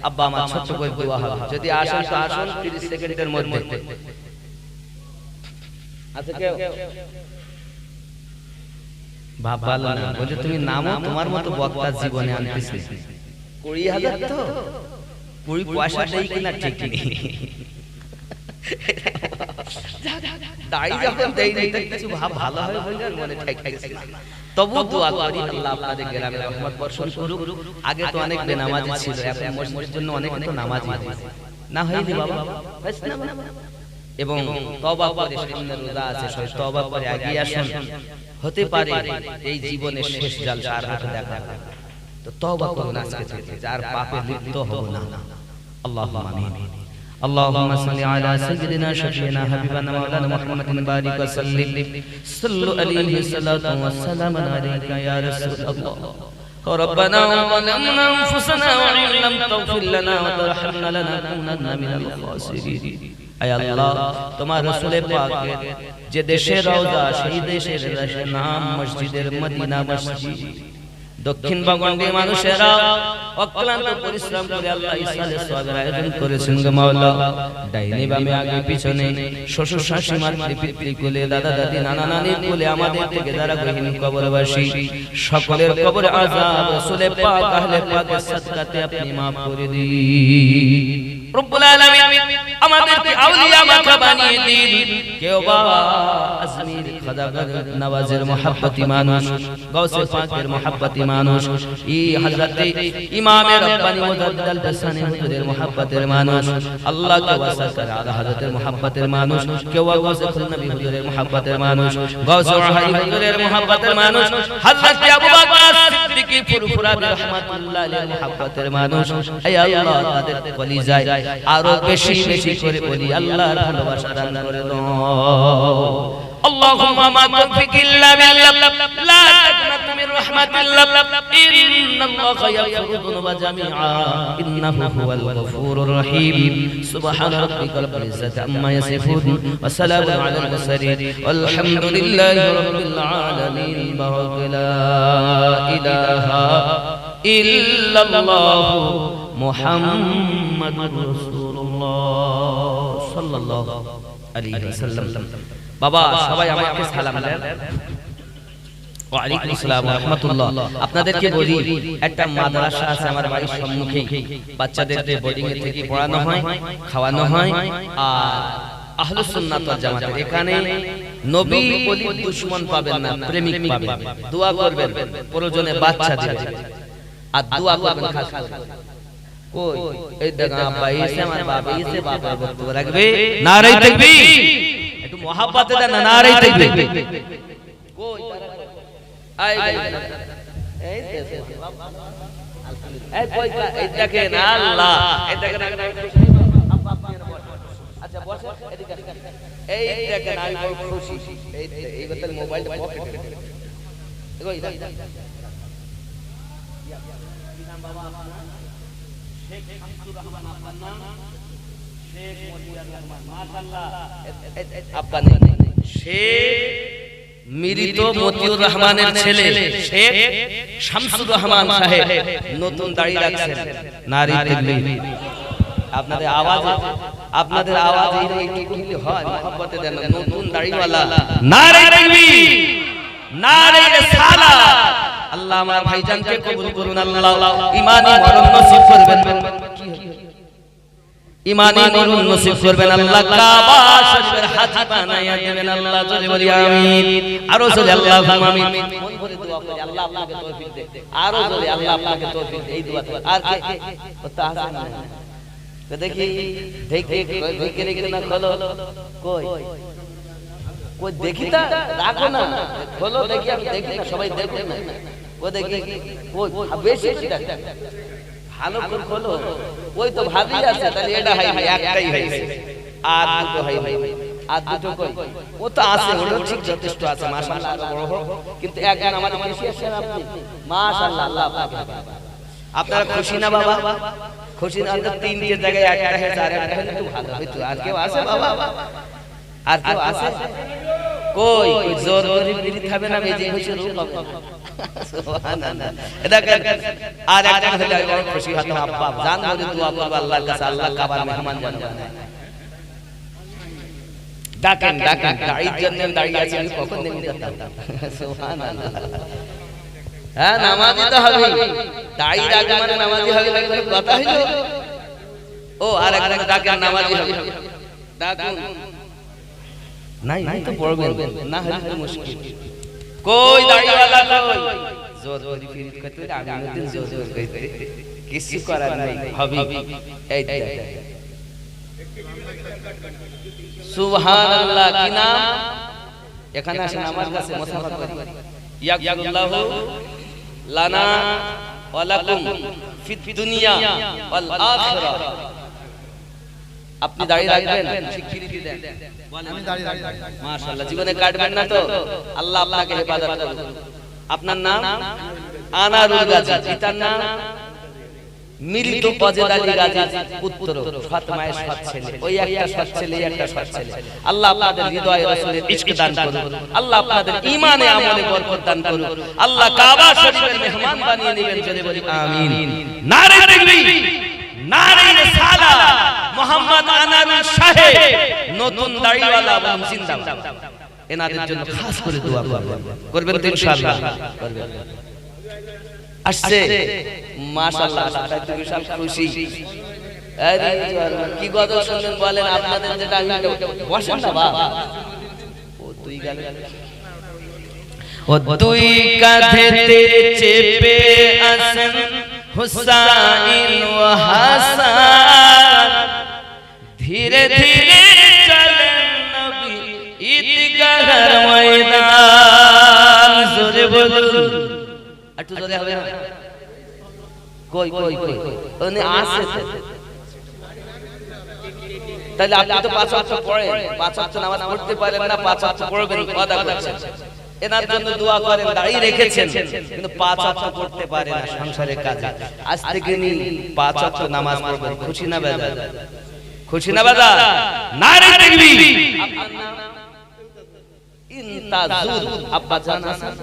আব্বা আমার ছোট করে দোয়া হবে যদি আসেন তো আসুন 30 সেকেন্ডের মধ্যে আচ্ছা কেউ বাপ ভালো না বলে তুমি নামও তোমার মতো বক্তা জীবনে আনতেছি 20,000 তো কুড়ি পয়সা দেই কিনা ঠিক নেই, দাড়ি যখন দেই নেই তো কিছু ভালো হবে বলে মনে ঠেকছে না। তবু দোয়া করি আল্লাহ আপনাদের গ্রামে রহমত বর্ষণ করুক। আগে তো অনেক বেনামাজি ছিল, এখন মসজিদের জন্য অনেক তো নামাজি না হয়নি বাবা, এবং তওবা করে সামনে রোজা আছে, সব তওবা করে এগিয়ে আসুন। হতে পারে এই জীবনের শেষ জালসা আর হয়তো দেখা হবে, তো তওবা করুন আজকে থেকে, যার পাপে লিপ্ত হব না। আল্লাহুম্মা আমিন। اللهم صل على سيدنا شفيعنا حبيبنا مولانا محمد بارك وسلم صلوا عليه الصلاه والسلام عليك يا رسول الله ربنا ظلمنا انفسنا وان لم تغفر لنا وترحمنا لنكونن من الخاسرين اي الله তোমার রাসূলের পাকের যে দেশের রওজা, সেই দেশের নাম মসজিদের মদিনা মসজিদ। দক্ষিণ বাগন্ডি মানুষেরা অক্লান্ত পরিশ্রম করে আল্লাহ ইসলামের সওয়াবের আয়োজন করেছেন গো মাওলা। ডাইনে বামে আগে পিছনে, শ্বশুর শাশুড়ি মাতৃ পিতৃ কোলে, দাদা দাদি নানা নানির কোলে, আমাদের থেকে যারা গহীন কবরবাসী, সকলের কবর আযাব রাসূলের পাক আহলে পাকের সাদকাতে আপনি maaf করে দিন রব্বুল আলামিন। আমাদেরকে আউলিয়া মাখা বানিয়ে দিন। কেউ বা আজমির খাজাগার নওয়াজের মুহাব্বতি মানুষ, গাউসে পাকের মুহাব্বতি মানুষ, ই হযরত ইমাম রব্বানি মুজাদ্দিদ আল-বাসানি হুজুরের মুহাব্বতের মানুষ, আল্লাহ কে ওয়াসাকার আলা হযরতের মুহাব্বতের মানুষ, কেউ গাউসে খুলনবী হুজুরের মুহাব্বতের মানুষ, গাউসে ওয়াহাবি হুজুরের মুহাব্বতের মানুষ, হযরত আবু বকর সিদ্দিকী ফুরফুরা রাহমাতুল্লাহ আলাইহির মুহাব্বতের মানুষ। হে আল্লাহ, তাদের কলিজায় আরো বেশি বেশি করে বলি আল্লাহর ভালোবাসা দান করে দাও। আল্লাহুম্মা মা তাওফিক ইল্লা বিল্লাহ, লা তাকনাতু মির রাহমাতিল্লাহ, ইন্নাল্লাহা ইয়াগফিরু যুনুবা জামিআ, ইন্নাহু হুয়াল গফুরুর রহিম। সুবহানা রাব্বিকা রাব্বিল ইজ্জাতি আম্মা ইয়াসিফুন ওয়া সালামুন আলাল মুরসালিন ওয়ালহামদুলিল্লাহি রাব্বিল আলামিন। লা ইলাহা ইল্লাল্লাহু মুহাম্মাদুর রাসূলুল্লাহ সাল্লাল্লাহু আলাইহি ওয়াসাল্লাম। বাবা সবাই আমাকে সালাম দেন। ওয়া আলাইকুম আসসালাম ওয়া রাহমাতুল্লাহ। আপনাদেরকে বলি, একটা মাদ্রাসা আছে আমার বাড়ির সম্মুখে, বাচ্চাদেরকে বোর্ডিং এ থেকে পড়ানো হয়, খাওয়ানো হয়। আর আহলুস সুন্নাত ওয়াল জামাতের এখানে নবী ওলি দুশমন পাবেন না, প্রেমিক পাবেন। দোয়া করবেন, প্রয়োজনে বাচ্চা দিবেন আর দোয়া করবেন। খাস কই এই দেখা আব্বা এসে আমার বাবা এসে বাবার বক্তব্য রাখবে, নারে তাকবীর, একটু মোহাব্বতে দেন না, নারে তাকবীর। কই আই এই দেশে এই কই এই দেখেন আল্লাহ, এই দেখেন আব্বা আপনি আচ্ছা বসে এদিকে, এই দেখেন আমি বড় খুশি। এই বতল মোবাইলটা পকেটে কই কি নাম বাবা আপনার? শেখ শামসুর রহমান আপনার নাম? শেখ মতিয়ার রহমান, মাশাআল্লাহ। আব্বা নেই, শেখ মৃত মতিউর রহমানের ছেলে শেখ শামসুর রহমান সাহেব নতুন দাড়ি রাখছেন। নারী তাকবীর। আপনাদের আওয়াজ এই কি হয়, মহব্বতে দেন। নতুন দাড়িওয়ালা, নারী তাকবীর, নারী রিসালাত। আল্লাহ আমার ভাইজানকে কবুল করুন। আল্লাহ ঈমানি মরণ নসিব করবেন, ঈমানি মরণ নসিব করবেন। আল্লাহ কাবা শরীফের হাজি বানায়া দেবেন। আল্লাহ জোরে বলি আমিন। আরো জোরে আল্লাহুম্মা আমিন। মন ভরে দোয়া করি আল্লাহ আপনাকে তৌফিক দেন। আরো জোরে আল্লাহ আপনাকে তৌফিক দেন। এই দোয়া আর কে ওটা আছে না? তো দেখি দেখি না, খোলো কই কই দেখি তা রাখো না, খোলো দেখি, আমি দেখি না, সবাই দেখুন না। ও দেখি কই বেশি ভালো করে খোলো। ওই তো ভাবি আছে, তাহলে এটা হাই ভাই একটাই হইছে, আর দুটো হাই ভাই, আর দুটো কই ও তো আছে, ওটা ঠিক যথেষ্ট আছে মাশাআল্লাহ। বড় হোক কিন্তু একজন আমাদের বেশি আছেন আপনি, মাশাআল্লাহ। আল্লাহ আপনাকে, আপনারা খুশি না বাবা? খুশি না? তো তিনটে জায়গায় একটা হয়েছে, আর একটা হলে তো ভালো হইতো। আর কেউ আছে বাবা? আর কেউ আছে? কই কই জোর করে বিড়ি খাবে না, বেজে খুশি রূপ হবে। সুবহানাল্লাহ। এটা আর একটা হলে আমি বড় খুশি হতাম। আব্বা জান বলে দোয়া করব আল্লাহর কাছে, আল্লাহ কাবার মেহমান যেন বানায়। ডাকেন ডাকেন, দাড়ির জন্য দাঁড়িয়ে আছি আমি, কখন নেমে যেতাম। সুবহানাল্লাহ। হ্যাঁ নামাজি তো হবে, দাড়ি রাখবে মানে নামাজি হবে, কথা হইলো। ও আর একজন ডাকেন নামাজি হবে, ডাকুন। নাই নাই তো পড়বেন না, হলে তো মুশকিল। কই দাড়িওয়ালা কই? জোর জোর ফিরিত করতে আমি নতুন জোর জোর কইতে কিছু করার নাই, হবে এই দেখ। সুবহানাল্লাহ, কি নাম? এখানে আসেন আমার কাছে মুসাফা করি। ইয়াকুল্লাহু লানা ওয়া লাকুম ফিদ দুনিয়া ওয়াল আখিরাহ। আপনি দাড়ি রাখবেন, স্বীকৃতি দেন। আমি দাঁড়িয়ে দাঁড়িয়ে মাশাআল্লাহ, জীবনে কাটবেন না তো? আল্লাহ আপনাকে হেফাজত করুন। আপনার নাম? আনারুল গাজী। পিতার নাম? মৃত ওয়াজেদ আলী গাজী পুত্র, সৎ মায়ের সৎ ছেলে। ওই একটা সৎ ছেলে, একটা সৎ ছেলে। আল্লাহ আপনাদের হৃদয়ে রাসূলের ইশক দান করুন। আল্লাহ আপনাদের ঈমানে আমলে বরকত দান করুন। আল্লাহ কাবা শরীফের মেহমান বানিয়ে নেবেন, জোরে বলি আমিন। নারে তাকবীর, নারে রিসালাত। মোহাম্মদ আনারুল সাহেব নতুন দাড়িওয়ালা এবং জিন্দাবাদ। এনাদের জন্য খাস করে দোয়া করবেন তো ইনশাআল্লাহ? করবেন। আসছে মাশাআল্লাহ, সাথে বিশাল খুশি। আরে কি গজল শুনলেন বলেন? আপনাদের যেটা আমি বসেন না বাবা। ও তুই গেল, ও তুই কাঁধেতে চেপে আসেন হুসাইন ও হাসান, ধীরে ধীরে চলেন নবী ঈদগাহের ময়দান। জোরে বলুন, একটু জোরে হবে না? কই কই কই উনি আসে, তাহলে আপনি তো 5 ওয়াক্ত পড়েন, 5 ওয়াক্ত নামাজ পড়তে পারেন না, 5 ওয়াক্ত পড়বেন, আদা করছেন। এনার জন্য দোয়া করেন, দাঁড়িয়ে রেখেছেন কিন্তু 5 ওয়াক্ত পড়তে পারে না সংসারের কাজে। আজ থেকে নি 5 ওয়াক্ত নামাজ পড়বেন। খুশি না বাজার? খুশি না বাজার? নারে তাকবীর। আপনার নাম? ইন্তাজুর। আব্বা জান আছেন,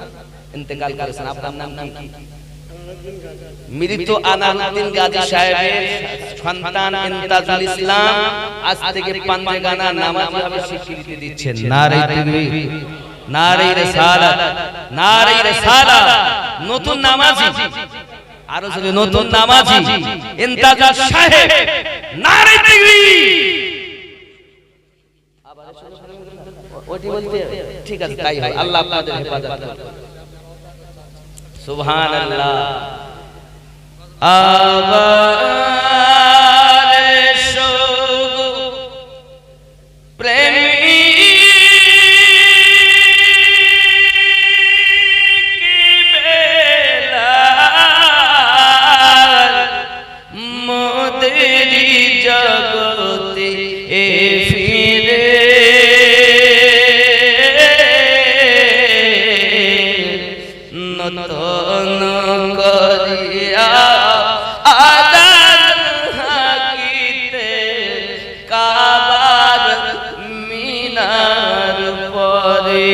ইন্তেকাল করেছেন। আপনার নাম কি? মৃত আনারুদ্দিন গাজী সাহেবের সন্তান ইন্তাজুল ইসলাম আজ থেকে পাঞ্জেগানা নামাজি হবে স্বীকৃতি দিচ্ছেন। নারে তাকবীর, নারে রিসালাত, নারে রিসালাত। নতুন নামাজি, আরো যদি নতুন নামাজি ইন্তাজুল সাহেব। নারে তাকবীর। আবার ওটি বলতে ঠিক আছে, তাই হয়। আল্লাহ আপনাদের হেফাজত করুন। সুবহানাল্লাহ। আবার এসো প্রেমিক বেলাল, মোদের জগতে এ ফিরে নতুন করিয়া আদান হাকিতে কাবার মিনার পরে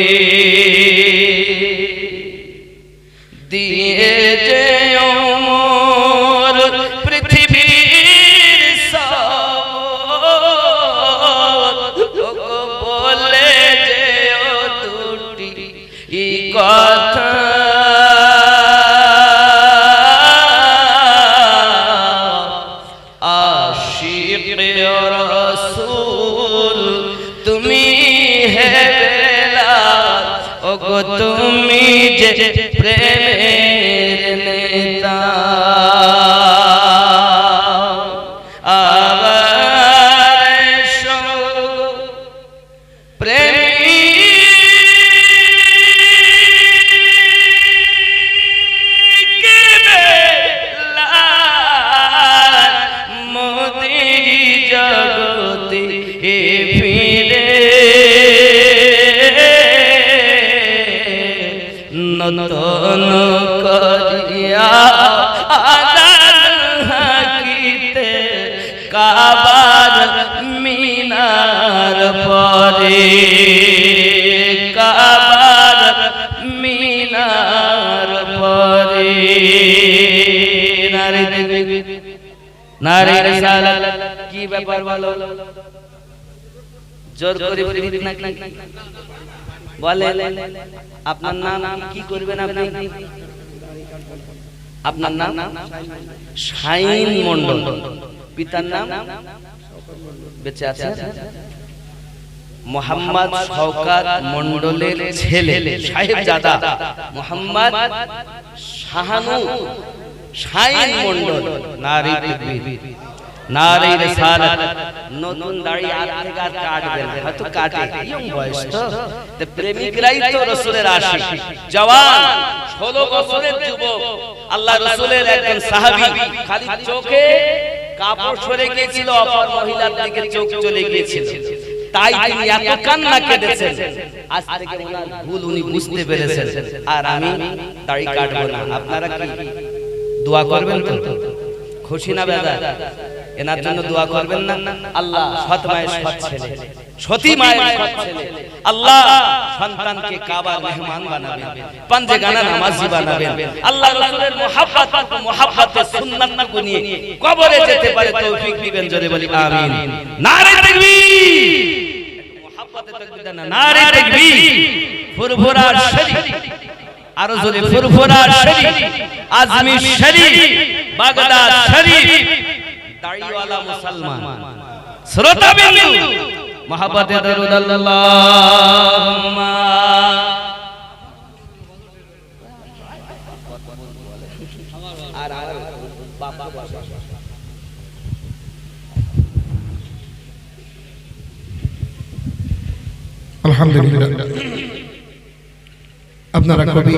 দিয়ে যে ওমর পৃথিবীর সব বলে যে ও দুটি কথা, তুমি হে বেলাল, ওগো তুমি যে প্রেমের নেতা। আবার এসো প্রেমিক বেলাল, মোদের জগতে এ ফিরে নতুন করিয়া আদান হাকিতে কাবার মিনার পরে, কাবার মিনার পরে। নারে তাকবীর, নারে রিসালাত। কি ব্যাপার বলো? জোর করে বলি না বলে। আপনার নাম কি করবেন আপনি? আপনার নাম শাইন মণ্ডল। পিতার নাম বেঁচে আছে মোহাম্মদ শওকত মন্ডলের ছেলে সাহেবজাদা মোহাম্মদ শাহানু শাইন মন্ডল। নারী তাকবীর, নারী রিসালাত। নতুন দাড়ি আজ থেকে আর কাটবে না, হয়তো কাটে, ইয়ং বয়স তো প্রেমিকরাই তো রাসূলের আশিক। জওয়ান 16 বছরের যুবক, আল্লাহ রাসূলের একজন সাহাবী, খালি চোখে কাপড় সরে গিয়েছিল, অপর মহিলার দিকে চোখ চলে গিয়েছিল, তাই তিনি এত কান্না কেঁদেছেন। আজ থেকে ওনার ভুল উনি বুঝতে পেরেছেন, আর আমি দাড়ি কাটবো না। আপনারা কি দোয়া করবেন তো? খুশি না বেজার? এনার জন্য দোয়া করবেন না? আল্লাহ সৎ মায়ের সৎ ছেলে, সতী মায়ের সৎ ছেলে, আল্লাহ সন্তানকে কাবার মেহমান বানাবেন, পাঞ্জেগানা নামাজি বানাবেন। আল্লাহ রাসূলের মুহাব্বত মুহাব্বতে সুন্নাতটুকু নিয়ে কবরে যেতে পারে তৌফিক দিবেন। জোরে বলি আমিন। নারে তাকবীর, মুহাব্বতে তাকবীর দেন না, নারে তাকবীর। ফুরফুরা শরীফ, আরো জোরে ফুরফুরা শরীফ, আজমির শরীফ, বাগদাদ শরীফ, দাড়িওয়ালা মুসলমান। শ্রোতাবিন্দু, মুহাব্বতে দরুদ আল্লাহুম্মা। আলহামদুলিল্লাহ। আপনারা কবি